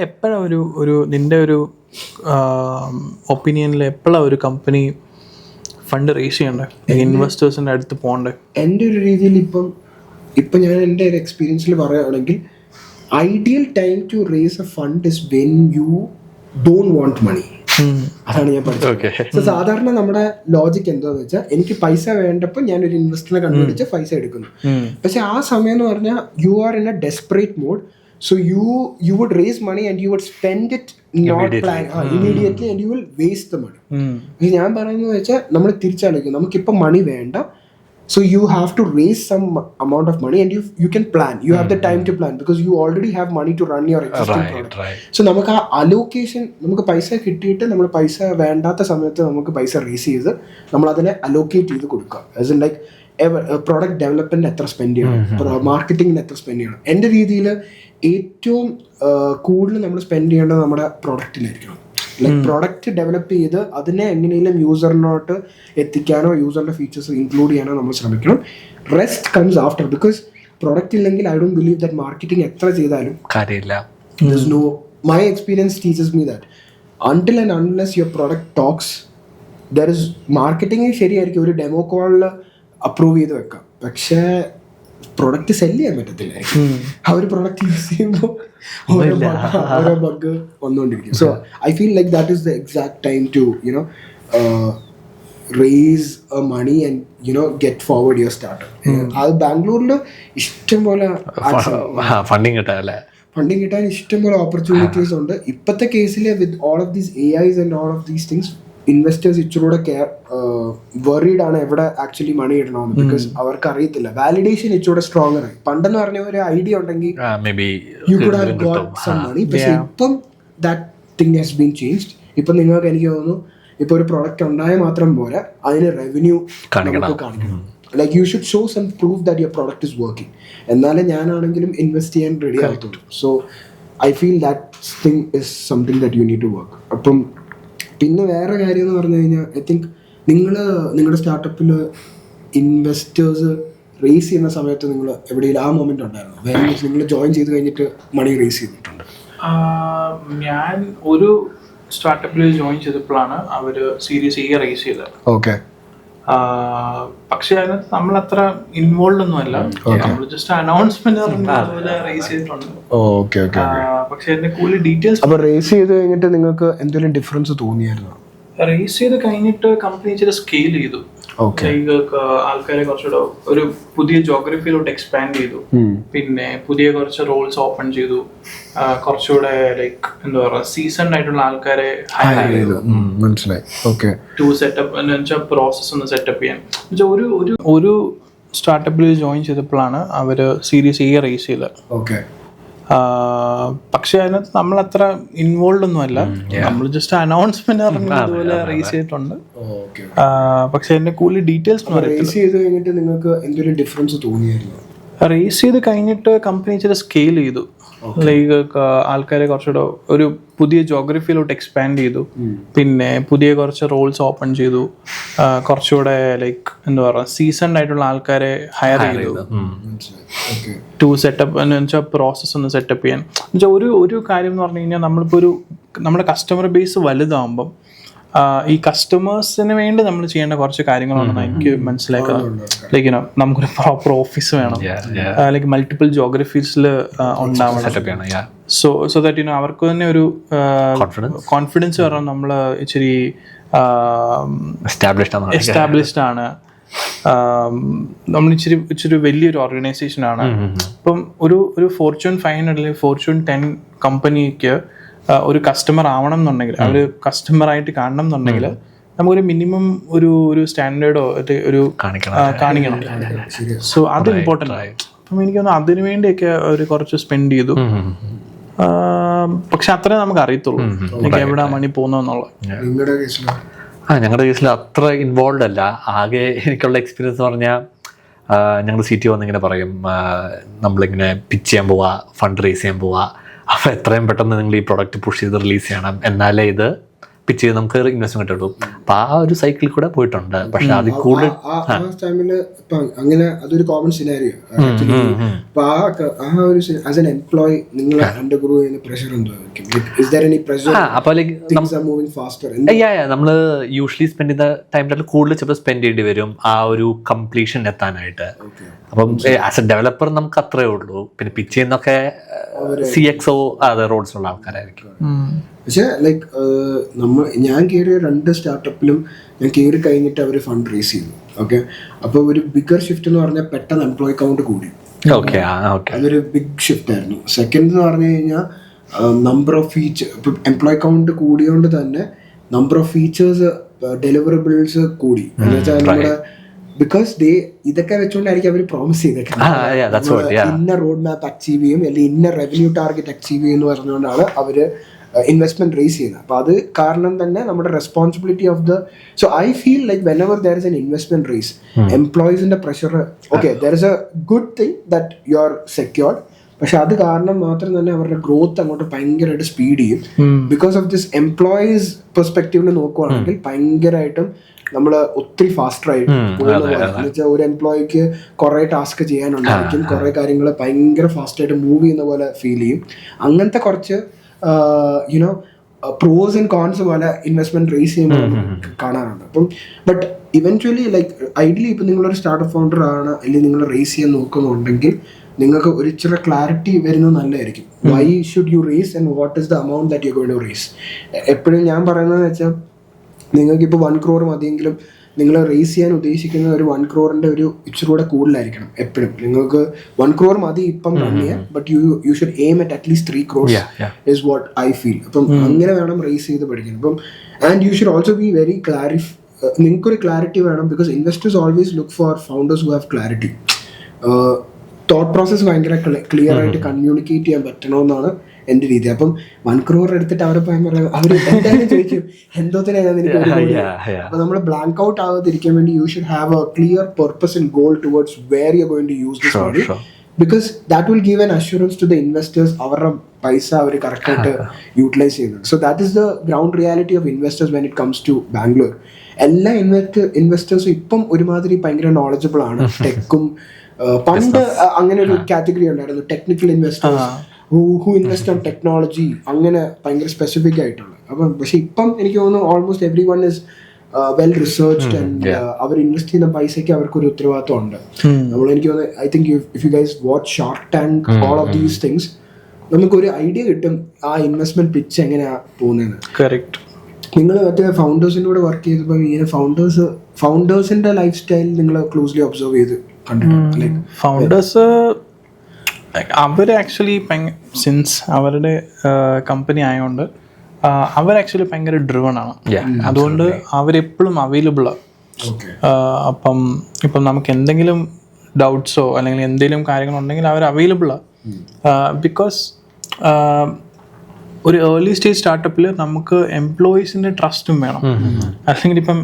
എപ്പോഴാ ഒരു നിന്റെ ഒരു ഒപ്പീനിയനിൽ എപ്പോഴാ ഒരു കമ്പനി ഫണ്ട് റേസ് ചെയ്യണ്ടേ, ഇൻവെസ്റ്റേഴ്സിന്റെ അടുത്ത് പോകണ്ടേ? എൻ്റെ ഒരു രീതിയിൽ ഇപ്പം ഞാൻ എൻ്റെ ഒരു എക്സ്പീരിയൻസിൽ പറയുകയാണെങ്കിൽ, ideal time to raise a fund is when you don't want money. അതാണ് ഞാൻ പഠിച്ചത്. സാധാരണ നമ്മുടെ ലോജിക് എന്താന്ന് വെച്ചാൽ, എനിക്ക് പൈസ വേണ്ടപ്പോൾ ഞാൻ ഒരു ഇൻവെസ്റ്ററിനെ കണ്ടുപിടിച്ച് പൈസ എടുക്കുന്നു. പക്ഷെ ആ സമയം എന്ന് പറഞ്ഞാൽ you are in a desperate mode. So you would raise money and you would spend it not plan immediately and you will waste the money. ഞാൻ പറയുന്നത് വെച്ചാൽ നമ്മൾ തിരിച്ചാലോചിക്കും, നമുക്കിപ്പോൾ മണി വേണ്ട. So you have to raise some amount of money and you can plan. You have the time to plan because you already have money to run your existing product. So നമുക്ക് ആ allocation, നമുക്ക് പൈസ കിട്ടിയിട്ട് നമ്മൾ പൈസ വേണ്ടാത്ത സമയത്ത് നമുക്ക് പൈസ റേസ് ചെയ്ത് നമ്മൾ അതിനെ അലോക്കേറ്റ് ചെയ്ത് കൊടുക്കുക. As in like product development എത്ര സ്പെൻഡ് ചെയ്യണം, മാർക്കറ്റിംഗിന് എത്ര സ്പെൻഡ് ചെയ്യണം. എൻ്റെ രീതിയിൽ ഏറ്റവും കൂടുതൽ നമ്മൾ സ്പെൻഡ് ചെയ്യേണ്ടത് നമ്മുടെ പ്രൊഡക്റ്റിലായിരിക്കണം. ലൈക്ക് പ്രൊഡക്റ്റ് ഡെവലപ്പ് ചെയ്ത് അതിനെ എങ്ങനെയും യൂസറിനോട്ട് എത്തിക്കാനോ യൂസറിന്റെ ഫീച്ചേഴ്സ് ഇൻക്ലൂഡ് ചെയ്യാനോ നമ്മൾ ശ്രമിക്കണം. Rest comes after. Because product ഇല്ലെങ്കിൽ I don't believe that marketing എത്ര ചെയ്താലും കാര്യമില്ല. My experience teachers me that until and unless your product talks, there is marketing ശരിയായിരിക്കും, ഒരു ഡെമോ കോളിൽ അപ്രൂവ് ചെയ്ത് വെക്കാം, പക്ഷേ പ്രൊഡക്റ്റ് സെല് ചെയ്യാൻ പറ്റത്തില്ല. ആ ഒരു പ്രൊഡക്റ്റ് യൂസ് ചെയ്യുമ്പോൾ ഓരോ ബഗ് വന്നുകൊണ്ടിരിക്കും. So I feel like that is the exact time to raise money and get forward your startup. അത് ബാംഗ്ലൂരിൽ ഇഷ്ടംപോലെ ഫണ്ടിങ് കിട്ടാൻ ഇഷ്ടംപോലെ ഓപ്പർച്യൂണിറ്റീസ് ഉണ്ട്. ഇപ്പോഴത്തെ കേസിൽ with all of these AIs and all of these things, investors ഇച്ചിലൂടെ വെറീഡ് ആണ് എവിടെ ആക്ച്വലി മണി ഇടണമെന്ന്. ബിക്കോസ് അവർക്ക് അറിയത്തില്ല. വാലിഡേഷൻ ഇച്ചിലൂടെ സ്ട്രോങ്ങർ ആയി. പണ്ടെന്ന് പറഞ്ഞ ഒരു ഐഡിയ ഉണ്ടെങ്കിൽ you could have got some money. പക്ഷെ ഇപ്പം that thing has been changed. ഇപ്പം നിങ്ങൾക്ക് എനിക്ക് തോന്നുന്നു, ഇപ്പൊ ഒരു പ്രൊഡക്റ്റ് ഉണ്ടായാൽ മാത്രം പോരാ, അതിന് റവന്യൂ കാണിക്കണം. Like you should show some proof that your product is working. എന്നാലേ ഞാനാണെങ്കിലും ഇൻവെസ്റ്റ് ചെയ്യാൻ റെഡി ആകത്തുള്ളൂ. So I feel that thing is something that you need to work. അപ്പം പിന്നെ വേറെ കാര്യം എന്ന് പറഞ്ഞു കഴിഞ്ഞാൽ, ഐ തിങ്ക് നിങ്ങളുടെ സ്റ്റാർട്ടപ്പിൽ ഇൻവെസ്റ്റേഴ്സ് റേസ് ചെയ്യുന്ന സമയത്ത് നിങ്ങൾ എവിടെയും ആ മൊമെന്റ് ഉണ്ടായിരുന്നു? വേറെ നിങ്ങൾ ജോയിൻ ചെയ്ത് കഴിഞ്ഞിട്ട് മണി റേസ് ചെയ്തിട്ടുണ്ട്? ഞാൻ ഒരു സ്റ്റാർട്ടപ്പിൽ ജോയിൻ ചെയ്തപ്പോഴാണ് അവർ സീരീസ് E റേസ് ചെയ്തത്. ഓക്കെ. പക്ഷെ അതിനകത്ത് നമ്മൾ അത്ര ഇൻവോൾവ് ഒന്നും അല്ല. നമ്മൾ ജസ്റ്റ് അനൗൺസ്മെന്റ് റേസ് ചെയ്തിട്ടുണ്ട്. പക്ഷെ അതിന്റെ കൂടുതൽ ഡീറ്റെയിൽസ്. അപ്പൊ റേസ് ചെയ്ത് കഴിഞ്ഞിട്ട് നിങ്ങൾക്ക് എന്തെങ്കിലും ഡിഫറൻസ് തോന്നിയായിരുന്നോ? റേസ് ചെയ്ത് കഴിഞ്ഞിട്ട് കമ്പനി ഇച്ചിരി സ്കെയിൽ ചെയ്തു. ആൾക്കാരെ കുറച്ചുകൂടെ ഒരു പുതിയ ജോഗ്രഫിയിലോട്ട് എക്സ്പാൻഡ് ചെയ്തു. പിന്നെ പുതിയ കുറച്ച് റോൾസ് ഓപ്പൺ ചെയ്തു. കുറച്ചുകൂടെ ലൈക്ക് എന്താ പറയുക, സീസൺഡ് ആയിട്ടുള്ള ആൾക്കാരെ ഹയർ ചെയ്തു. ടു സെറ്റപ്പ് എന്ന് വെച്ചാൽ പ്രോസസ് ഒന്ന് സെറ്റപ്പ് ചെയ്യാൻ. ഒരു സ്റ്റാർട്ടപ്പിൽ ജോയിൻ ചെയ്തപ്പോഴാണ് അവര് സീരീസ് E റേസ് ചെയ്തത്. പക്ഷെ അതിനകത്ത് നമ്മൾ അത്ര ഇൻവോൾവ് ഒന്നും അല്ല. നമ്മൾ ജസ്റ്റ് അനൗൺസ്മെന്റ് അതുപോലെ റേസ് ചെയ്തിട്ടുണ്ട്. പക്ഷെ അതിന്റെ കൂടുതൽ ഡീറ്റെയിൽസ് നിങ്ങൾക്ക് എന്തെങ്കിലും ഡിഫറൻസ് തോന്നിയായിരുന്നു? റേസ് ചെയ്ത് കഴിഞ്ഞിട്ട് കമ്പനി ഇച്ചിരി സ്കെയിൽ ചെയ്തു. ലൈക്ക് ആൾക്കാരെ കുറച്ചുകൂടെ ഒരു പുതിയ ജോഗ്രഫിയിലോട്ട് എക്സ്പാൻഡ് ചെയ്തു, പിന്നെ പുതിയ കുറച്ച് റോൾസ് ഓപ്പൺ ചെയ്തു, കുറച്ചുകൂടെ ലൈക്ക് എന്താ പറയുക സീസൺഡ് ആയിട്ടുള്ള ആൾക്കാരെ ഹയർ ചെയ്തു ടു സെറ്റപ്പ് എന്ന് വെച്ചാൽ പ്രോസസ്സ് ഒന്ന് സെറ്റപ്പ് ചെയ്യാൻ. എന്നുവെച്ചാൽ ഒരു കാര്യം എന്ന് പറഞ്ഞു കഴിഞ്ഞാൽ നമ്മളിപ്പോൾ നമ്മുടെ കസ്റ്റമർ ബേസ് വലുതാകുമ്പം ഈ കസ്റ്റമേഴ്സിന് വേണ്ടി നമ്മൾ ചെയ്യേണ്ട കുറച്ച് കാര്യങ്ങളുണ്ടെന്ന് എനിക്ക് മനസ്സിലാക്കുന്നത്. ലൈക്ക് നമുക്കൊരു പ്രോപ്പർ ഓഫീസ് വേണം, ലൈക്ക് മൾട്ടിപ്പിൾ ജോഗ്രഫീസിൽ ഉണ്ടാവണം. സോ ദാറ്റ് അവർക്ക് തന്നെ ഒരു കോൺഫിഡൻസ് വരണം നമ്മൾ ഇച്ചിരി എസ്റ്റാബ്ലിഷ്ഡ് ആണ്, നമ്മൾ ഇച്ചിരി വലിയൊരു ഓർഗനൈസേഷൻ ആണ്. ഇപ്പം ഒരു ഫോർച്യൂൺ 500 അല്ലെങ്കിൽ ഫോർച്യൂൺ 10 കമ്പനിക്ക് ഒരു കസ്റ്റമർ ആവണം എന്നുണ്ടെങ്കിൽ, അവർ കസ്റ്റമറായിട്ട് കാണണം എന്നുണ്ടെങ്കിൽ നമുക്കൊരു മിനിമം ഒരു സ്റ്റാൻഡേർഡോ ഒരു കാണിക്കണം. സോ അത് ഇമ്പോർട്ടൻ്റ് ആയി. അപ്പം എനിക്ക് തോന്നുന്നു അതിനു വേണ്ടിയൊക്കെ അവർ കുറച്ച് സ്പെൻഡ് ചെയ്തു. പക്ഷെ അത്രേ നമുക്ക് അറിയത്തുള്ളൂ എനിക്ക് എവിടെ മണി പോകുന്നതെന്നുള്ളത്. ഞങ്ങളുടെ കേസിൽ അത്ര ഇൻവോൾവ് അല്ല. ആകെ എനിക്കുള്ള എക്സ്പീരിയൻസ് പറഞ്ഞാൽ ഞങ്ങൾ CTO വന്നിങ്ങനെ പറയും, നമ്മളിങ്ങനെ പിച്ച് ചെയ്യാൻ പോവാ, ഫണ്ട് റേസ് ചെയ്യാൻ പോവാ, അപ്പോൾ എത്രയും പെട്ടെന്ന് നിങ്ങൾ ഈ പ്രൊഡക്റ്റ് പുഷ് ചെയ്ത് റിലീസ് ചെയ്യണം, എന്നാലേ ഇത് പിച്ച് ചെയ്ത് നമുക്ക് ഇൻവെസ്റ്റ്മെന്റ് കിട്ടും. അപ്പൊ ആ ഒരു സൈക്കിളിൽ കൂടെ പോയിട്ടുണ്ട്. പക്ഷെ അതിൽ കൂടുതൽ അങ്ങനെ അതൊരു കോമൺ സിനാരിയോ. അപ്പൊ ആ ഒരു ആസ് എൻ എംപ്ലോയി നിങ്ങൾ അണ്ടർഗോ ചെയ്യുന്ന പ്രഷർ എന്തോ? Is there any pressure? അപ്പോൾ like things are moving faster? നമ്മള് യൂഷ്വലി സ്പെൻഡ് ചെയ്യുന്ന ടൈമിൽ കൂടുതൽ ചിലപ്പോൾ സ്പെൻഡ് ചെയ്യേണ്ടി വരും ആ ഒരു കംപ്ലീഷൻ എത്താനായിട്ട്. അപ്പം ആസ് എ ഡെവലപ്പർ നമുക്ക് അത്രേ ഉള്ളൂ. പിന്നെ പിച്ച് ചെയ്യുന്നൊക്കെ CXO അതെ റോൾസിലുള്ള ആൾക്കാരായിരിക്കും. പക്ഷെ ലൈക്ക് ഞാൻ കയറിയ 2 സ്റ്റാർട്ടപ്പിലും ഞാൻ കയറി കഴിഞ്ഞിട്ട് അവർ ഫണ്ട് റേസ് ചെയ്തു. ഓക്കെ, അപ്പോൾ ഒരു ബിഗർ ഷിഫ്റ്റ് എന്ന് പറഞ്ഞാൽ പെട്ടെന്ന് എംപ്ലോയി കൗണ്ട് കൂടി. അതൊരു ബിഗ് ഷിഫ്റ്റ് ആയിരുന്നു. സെക്കൻഡ് എന്ന് പറഞ്ഞു കഴിഞ്ഞാൽ നമ്പർ ഓഫ് ഇപ്പം എംപ്ലോയി കൗണ്ട് കൂടിയോണ്ട് തന്നെ നമ്പർ ഓഫ് ഫീച്ചേഴ്സ് ഡെലിവറബിൾസ് കൂടി. എന്ന് വെച്ചാൽ നമ്മുടെ ബിക്കോസ് ഇതൊക്കെ വെച്ചുകൊണ്ടായിരിക്കും അവർ പ്രോമിസ് ചെയ്തേക്കുന്നത് ഇന്ന റോഡ് മാപ്പ് അച്ചീവ് ചെയ്യും അല്ലെങ്കിൽ ഇന്ന റവന്യൂ ടാർഗറ്റ് അച്ചീവ് ചെയ്യും എന്ന് പറഞ്ഞുകൊണ്ടാണ് അവര് ഇൻവെസ്റ്റ്മെന്റ് റേസ് ചെയ്യുന്നത്. അപ്പോൾ അത് കാരണം തന്നെ നമ്മുടെ responsibility of so I feel like whenever there is an investment raise, എംപ്ലോയീസിന്റെ pressure, okay there is a good thing that you are secured, പക്ഷെ അത് കാരണം മാത്രം തന്നെ അവരുടെ ഗ്രോത്ത് അങ്ങോട്ട് ഭയങ്കരമായിട്ട് സ്പീഡ് ചെയ്യും. ബിക്കോസ് ഓഫ് ദിസ് എംപ്ലോയീസ് പെർസ്പെക്റ്റീവിൽ നോക്കുവാണെങ്കിൽ ഭയങ്കരമായിട്ടും നമ്മൾ ഒത്തിരി ഫാസ്റ്റർ ആയിട്ട് എന്നുവെച്ചാൽ ഒരു എംപ്ലോയിക്ക് കുറെ ടാസ്ക് ചെയ്യാനുണ്ടായിരിക്കും, കുറെ കാര്യങ്ങൾ ഭയങ്കര ഫാസ്റ്റ് ആയിട്ട് മൂവ് ചെയ്യുന്ന പോലെ ഫീൽ ചെയ്യും. അങ്ങനത്തെ കുറച്ച് പ്രോസ് ആൻഡ് കോൺസ് പോലെ ഇൻവെസ്റ്റ്മെന്റ് റേസ് ചെയ്യുമ്പോൾ കാണാറുണ്ട്. അപ്പം ബട്ട് ഇവൻച്വലി ലൈക്ക് ഐഡിയലി ഇപ്പം നിങ്ങളൊരു സ്റ്റാർട്ടപ്പ് ഫൗണ്ടർ ആണ് അല്ലെങ്കിൽ നിങ്ങൾ റേസ് ചെയ്യാൻ നോക്കുന്നുണ്ടെങ്കിൽ നിങ്ങൾക്ക് ഒരു ഇച്ചിരി ക്ലാരിറ്റി വരുന്നത് നല്ലതായിരിക്കും. Why should you raise and what is the amount that you going to raise. എപ്പോഴും ഞാൻ പറയുന്നതെന്ന് വെച്ചാൽ നിങ്ങൾക്കിപ്പോൾ 1 crore മതിയെങ്കിലും നിങ്ങൾ റേസ് ചെയ്യാൻ ഉദ്ദേശിക്കുന്ന ഒരു 1 crore ഒരു ഇച്ചിരി കൂടെ കൂടുതലായിരിക്കണം. എപ്പോഴും നിങ്ങൾക്ക് 1 crore മതി ഇപ്പം റൺ ചെയ്യാൻ, but you should aim at at least 3 crores is what I feel. അപ്പം അങ്ങനെ വേണം റേസ് ചെയ്ത് പഠിക്കാൻ. അപ്പം and you should also be very നിങ്ങൾക്കൊരു ക്ലാരിറ്റി വേണം. Because investors always look for founders who have clarity. Thought process ഭയങ്കര ക്ലിയർ ആയിട്ട് കമ്മ്യൂണിക്കേറ്റ് ചെയ്യാൻ പറ്റണമെന്നാണ് എൻ്റെ രീതി. അപ്പം 1 crore എടുത്തിട്ട് അവരെ അവർ എന്തായാലും ചോദിക്കും എന്തോത്തിനാണ് എനിക്ക്. അപ്പൊ നമ്മൾ ബ്ലാങ്ക് ഔട്ട് ആവാതിരിക്കാൻ വേണ്ടി you should have a clear purpose and goal towards where you are going to use this money, because that will give an assurance to the investors അവരുടെ പൈസ അവർ കറക്റ്റായിട്ട് യൂട്ടിലൈസ് ചെയ്യുന്നുണ്ട്. So that is the ground reality of investors when it comes to Bangalore. എല്ലാ ഇൻവെസ്റ്റേഴ്സും ഇപ്പം ഒരുമാതിരി ഭയങ്കര നോളജബിൾ ആണ്. ടെക്കും പണ്ട് അങ്ങനെ ഒരു കാറ്റഗറി ഉണ്ടായിരുന്നു, technical investors who invest on technology, അങ്ങനെ ഭയങ്കര സ്പെസിഫിക് ആയിട്ടുള്ള. അപ്പം പക്ഷെ ഇപ്പം എനിക്ക് തോന്നുന്നു almost everyone is well researched and അവർ ഇൻവെസ്റ്റ് ചെയ്യുന്ന പൈസയ്ക്ക് അവർക്കൊരു ഉത്തരവാദിത്വം ഉണ്ട്. നമ്മൾ എനിക്ക് തോന്നുന്നു I think if you guys watch Shark Tank all of these things നമുക്കൊരു ഐഡിയ കിട്ടും ആ ഇൻവെസ്റ്റ്മെന്റ് പിച്ച് എങ്ങനെയാ പോകുന്നതെന്ന്. കറക്റ്റ്. നിങ്ങൾ മറ്റേ ഫൗണ്ടേഴ്സിൻ്റെ കൂടെ വർക്ക് ചെയ്തപ്പോൾ ഇങ്ങനെ ഫൗണ്ടേഴ്സിന്റെ ലൈഫ് സ്റ്റൈൽ നിങ്ങൾ ക്ലോസ്ലി ഒബ്സർവ് ചെയ്ത് കണ്ടിട്ടുണ്ട്? ഫൗണ്ടേഴ്സ് അവർ ആക്ച്വലി സിൻസ് അവരുടെ കമ്പനി ആയതുകൊണ്ട് അവർ ആക്ച്വലി ഭയങ്കര ഡ്രിവൺ ആണ്. അതുകൊണ്ട് അവരെപ്പോഴും അവൈലബിളാണ്. ഇപ്പം നമുക്ക് എന്തെങ്കിലും ഡൗട്ട്സോ അല്ലെങ്കിൽ എന്തെങ്കിലും കാര്യങ്ങളുണ്ടെങ്കിൽ അവർ അവൈലബിളാണ്. ബിക്കോസ് ഒരു ഏർലി സ്റ്റേജ് സ്റ്റാർട്ടപ്പിൽ നമുക്ക് എംപ്ലോയീസിന്റെ ട്രസ്റ്റും വേണം. അല്ലെങ്കിൽ ഇപ്പം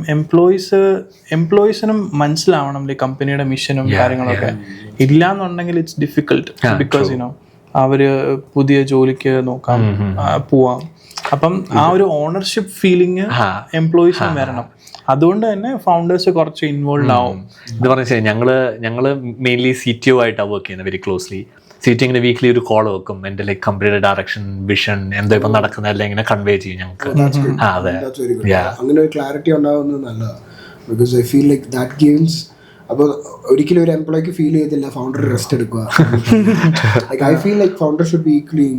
എംപ്ലോയീസിനും മനസ്സിലാവണം കമ്പനിയുടെ മിഷനും കാര്യങ്ങളൊക്കെ. ഇല്ലാന്നുണ്ടെങ്കിൽ ഇറ്റ്സ് ഡിഫിക്കൽട്ട്. ബിക്കോസ് അവര് പുതിയ ജോലിക്ക് നോക്കാം, പോവാം. അപ്പം ആ ഒരു ഓണർഷിപ്പ് ഫീലിംഗ് എംപ്ലോയീസിന് വരണം. അതുകൊണ്ട് തന്നെ ഫൗണ്ടേഴ്സ് കുറച്ച് ഇൻവോൾവ് ആവും. ഇത് പറഞ്ഞാൽ ഞങ്ങള് മെയിൻലി CTO ആയിട്ടാണ് വർക്ക് ചെയ്യുന്നത്, വെരി ക്ലോസ്ലി. CTO ഇങ്ങനെ വീക്ക്ലി ഒരു കോൾ വെക്കും, എൻ്റെ ലൈക്ക് കമ്പനിയുടെ ഡയറക്ഷൻ, വിഷൻ, എന്തോ ഇപ്പം നടക്കുന്നതെല്ലാം ഇങ്ങനെ കൺവേ ചെയ്യും ഞങ്ങൾക്ക്. അതെ, അങ്ങനെ ഒരു ക്ലാരിറ്റി ഉണ്ടാവുന്നത് നല്ലതാണ്. Because I feel like that gives. അപ്പോൾ ഒരിക്കലും ഒരു എംപ്ലോയിക്ക് ഫീൽ ചെയ്തില്ല ഫൗണ്ടർ റെസ്റ്റ് എടുക്കുക. I feel like founder should be equally.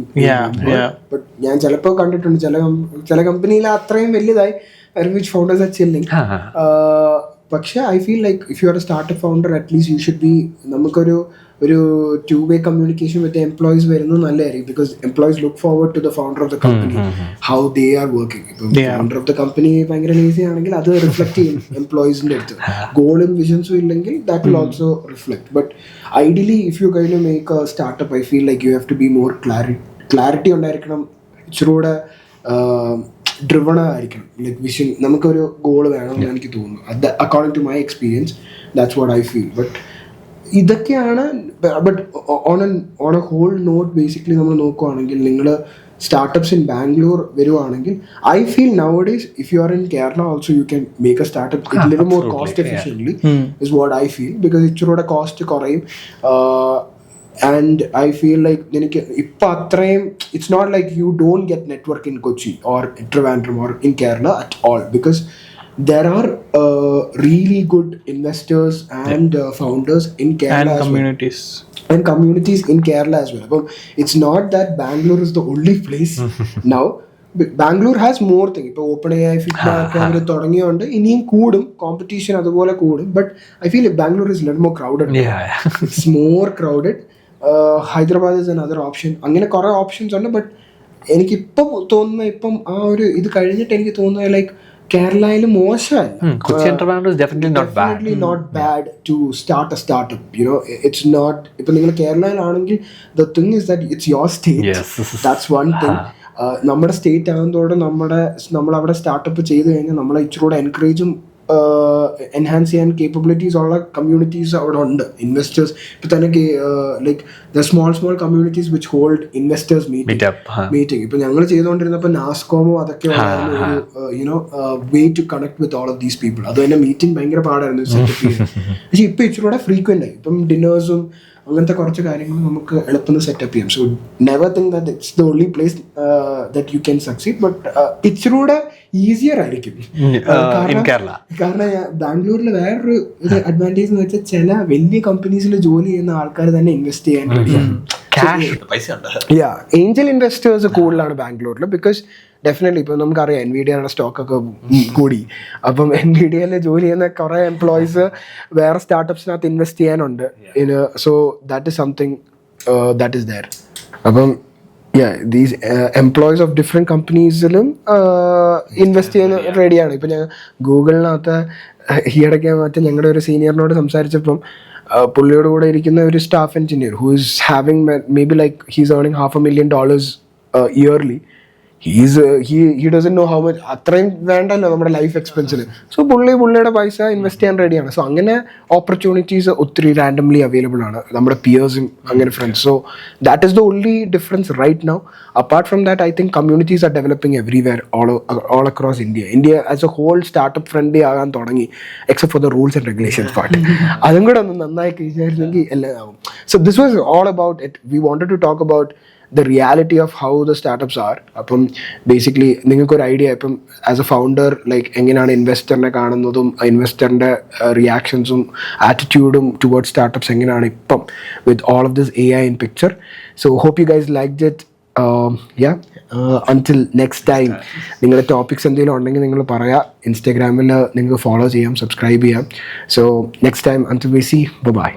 But ഞാൻ ചിലപ്പോൾ കണ്ടിട്ടുണ്ട് ചില കമ്പനിയിൽ അത്രയും വലുതായി വിച്ച് ഫൗണ്ടേഴ്സ് ആർ ചില്ലിങ്. പക്ഷേ I feel like if you are a startup founder at least you should be, നമുക്കൊരു two-way communication with the employees വരുന്നത് നല്ലതായിരിക്കും. ബിക്കോസ് employees look forward to the founder of the company, how they are working. ഇപ്പം founder of the company ഭയങ്കര lazy ആണെങ്കിൽ അത് reflect ചെയ്യും എംപ്ലോയീസിന്റെ അടുത്ത്. ഗോളും വിഷൻസും ഇല്ലെങ്കിൽ that will also reflect. But ideally if you kind make a startup, I feel like you have to be more clarity ഉണ്ടായിരിക്കണം, ഇച്ചിരൂടെ ഡ്രിവൺ ആയിരിക്കണം. ലൈക്ക് വിഷൻ, നമുക്കൊരു ഗോൾ വേണമെന്ന് എനിക്ക് തോന്നുന്നു. According to my experience that's what I feel. But ഇതൊക്കെയാണ്. But on a whole note basically നമ്മൾ നോക്കുവാണെങ്കിൽ, നിങ്ങൾ സ്റ്റാർട്ടപ്സ് ഇൻ ബാംഗ്ലൂർ വരുവാണെങ്കിൽ, I feel nowadays if you are in Kerala also you can make a startup it little more cost efficiently is what I feel. Because ഇച്ചിരൂടെ cost കുറയും. And I feel like എനിക്ക് ഇപ്പം അത്രയും it's not like you don't get network in Kochi or Trivandrum or in Kerala at all. Because there are really good investors and founders in Kerala and communities and communities in Kerala as well. But it's not that Bangalore is the only place now. Bangalore has more thing. ഇപ്പോൾ OpenAI, Figma ഒക്കെ തുടങ്ങിയോണ്ട് ഇനിയും കൂടും, competition അതുപോലെ കൂടും. But I feel Bangalore is a little more crowded. It's more crowded. Hyderabad is another option. അങ്ങനെ കുറേ options ഉണ്ട്. But എനിക്കിപ്പം തോന്നുന്ന, ഇപ്പം ആ ഒരു ഇത് കഴിഞ്ഞിട്ട് എനിക്ക് തോന്നുന്നത് ലൈക്ക് കേരളയിൽ മോശമല്ല. Definitely not bad to start a startup. You know, it's not. ഇപ്പം നിങ്ങൾ കേരളയിലാണെങ്കിൽ the thing is that it's your state. That's one thing. നമ്മുടെ സ്റ്റേറ്റ് ആകുന്നതോടെ നമ്മളവിടെ സ്റ്റാർട്ടപ്പ് ചെയ്ത് കഴിഞ്ഞാൽ നമ്മളെ ഇച്ചിരൂടെ എൻകറേജും എൻഹാൻസ് ചെയ്യാൻ കേപ്പബിലിറ്റീസ് ഉള്ള കമ്മ്യൂണിറ്റീസ് അവിടെ ഉണ്ട്. ഇൻവെസ്റ്റേഴ്സ് ഇപ്പം തന്നെ like the small communities which hold investors meeting. ഇപ്പം ഞങ്ങൾ ചെയ്തുകൊണ്ടിരുന്നപ്പോൾ നാസ്കോമോ അതൊക്കെ you know way to connect with all of these people. അത് തന്നെ മീറ്റിംഗ് ഭയങ്കര പാടായിരുന്നു സെറ്റപ്പ് ചെയ്യാൻ. പക്ഷേ ഇപ്പം ഇച്ചിരൂടെ ഫ്രീക്വൻ്റ് ആയി. ഇപ്പം ഡിന്നേഴ്സും അങ്ങനത്തെ കുറച്ച് കാര്യങ്ങൾ നമുക്ക് എളുപ്പം സെറ്റപ്പ് ചെയ്യാം. So never think that it's the only place that you can succeed. But ഇച്ചിരൂടെ ഈസിയർ ആയിരിക്കും. കാരണം ബാംഗ്ലൂരിൽ വേറൊരു അഡ്വാൻറ്റേജ് എന്ന് വെച്ചാൽ ചില വലിയ കമ്പനീസിൽ ജോലി ചെയ്യുന്ന ആൾക്കാർ തന്നെ ഇൻവെസ്റ്റ് ചെയ്യാൻ റെഡിയാണ്. ഏഞ്ചൽ ഇൻവെസ്റ്റേഴ്സ് കൂടുതലാണ് ബാംഗ്ലൂരിൽ. ബിക്കോസ് ഡെഫിനറ്റ്ലി ഇപ്പം നമുക്കറിയാം എൻവിഡിയയുടെ സ്റ്റോക്കൊക്കെ കൂടി. അപ്പം എൻവിഡിയയിൽ ജോലി ചെയ്യുന്ന കുറേ എംപ്ലോയീസ് വേറെ സ്റ്റാർട്ടപ്സിനകത്ത് ഇൻവെസ്റ്റ് ചെയ്യാനുണ്ട്. So that is something that is there. അപ്പം ദീസ് എംപ്ലോയീസ് ഓഫ് ഡിഫറെൻറ്റ് കമ്പനീസിലും ഇൻവെസ്റ്റ് ചെയ്യാൻ റെഡിയാണ്. ഇപ്പം ഞാൻ ഗൂഗിളിനകത്ത് ഈയിടയ്ക്ക് മറ്റേ ഞങ്ങളുടെ ഒരു സീനിയറിനോട് സംസാരിച്ചപ്പം പുള്ളിയോട് കൂടെ ഇരിക്കുന്ന ഒരു staff engineer who is having may be like he's earning $500,000 yearly. he doesn't know how much, അത്രയും വേണ്ടല്ലോ നമ്മുടെ ലൈഫ് എക്സ്പെൻസിന്. സോ പുള്ളിയുടെ പൈസ ഇൻവെസ്റ്റ് ചെയ്യാൻ റെഡിയാണ്. സോ അങ്ങനെ ഓപ്പർച്യൂണിറ്റീസ് ഒത്തിരി റാൻഡംലി അവൈലബിൾ ആണ് നമ്മുടെ പിയേഴ്സും അങ്ങനെ friends. So that is the only difference right now. Apart from that I think communities are developing everywhere all across India. India as a whole startup friendly ആകാൻ തുടങ്ങി, except for the rules and regulations part. അതും കൂടെ ഒന്ന് നന്നായി കഴിച്ചായിരുന്നെങ്കിൽ എല്ലാം ആവും. So this was all about it. We wanted to talk about the reality of how the startups are. അപ്പം ബേസിക്കലി നിങ്ങൾക്കൊരു ഐഡിയ, ഇപ്പം ആസ് എ ഫൗണ്ടർ ലൈക്ക് എങ്ങനെയാണ് ഇൻവെസ്റ്ററിനെ കാണുന്നതും ഇൻവെസ്റ്ററിൻ്റെ റിയാക്ഷൻസും ആറ്റിറ്റ്യൂഡും ടുവേർഡ്സ് സ്റ്റാർട്ടപ്സ് എങ്ങനെയാണ് ഇപ്പം വിത്ത് all of this AI in picture. So hope you guys liked it. Until next time, നിങ്ങളുടെ topics എന്തെങ്കിലും ഉണ്ടെങ്കിൽ നിങ്ങൾ പറയാം. ഇൻസ്റ്റാഗ്രാമിൽ നിങ്ങൾക്ക് ഫോളോ ചെയ്യാം, സബ്സ്ക്രൈബ് ചെയ്യാം. So next time, until we see, bye-bye.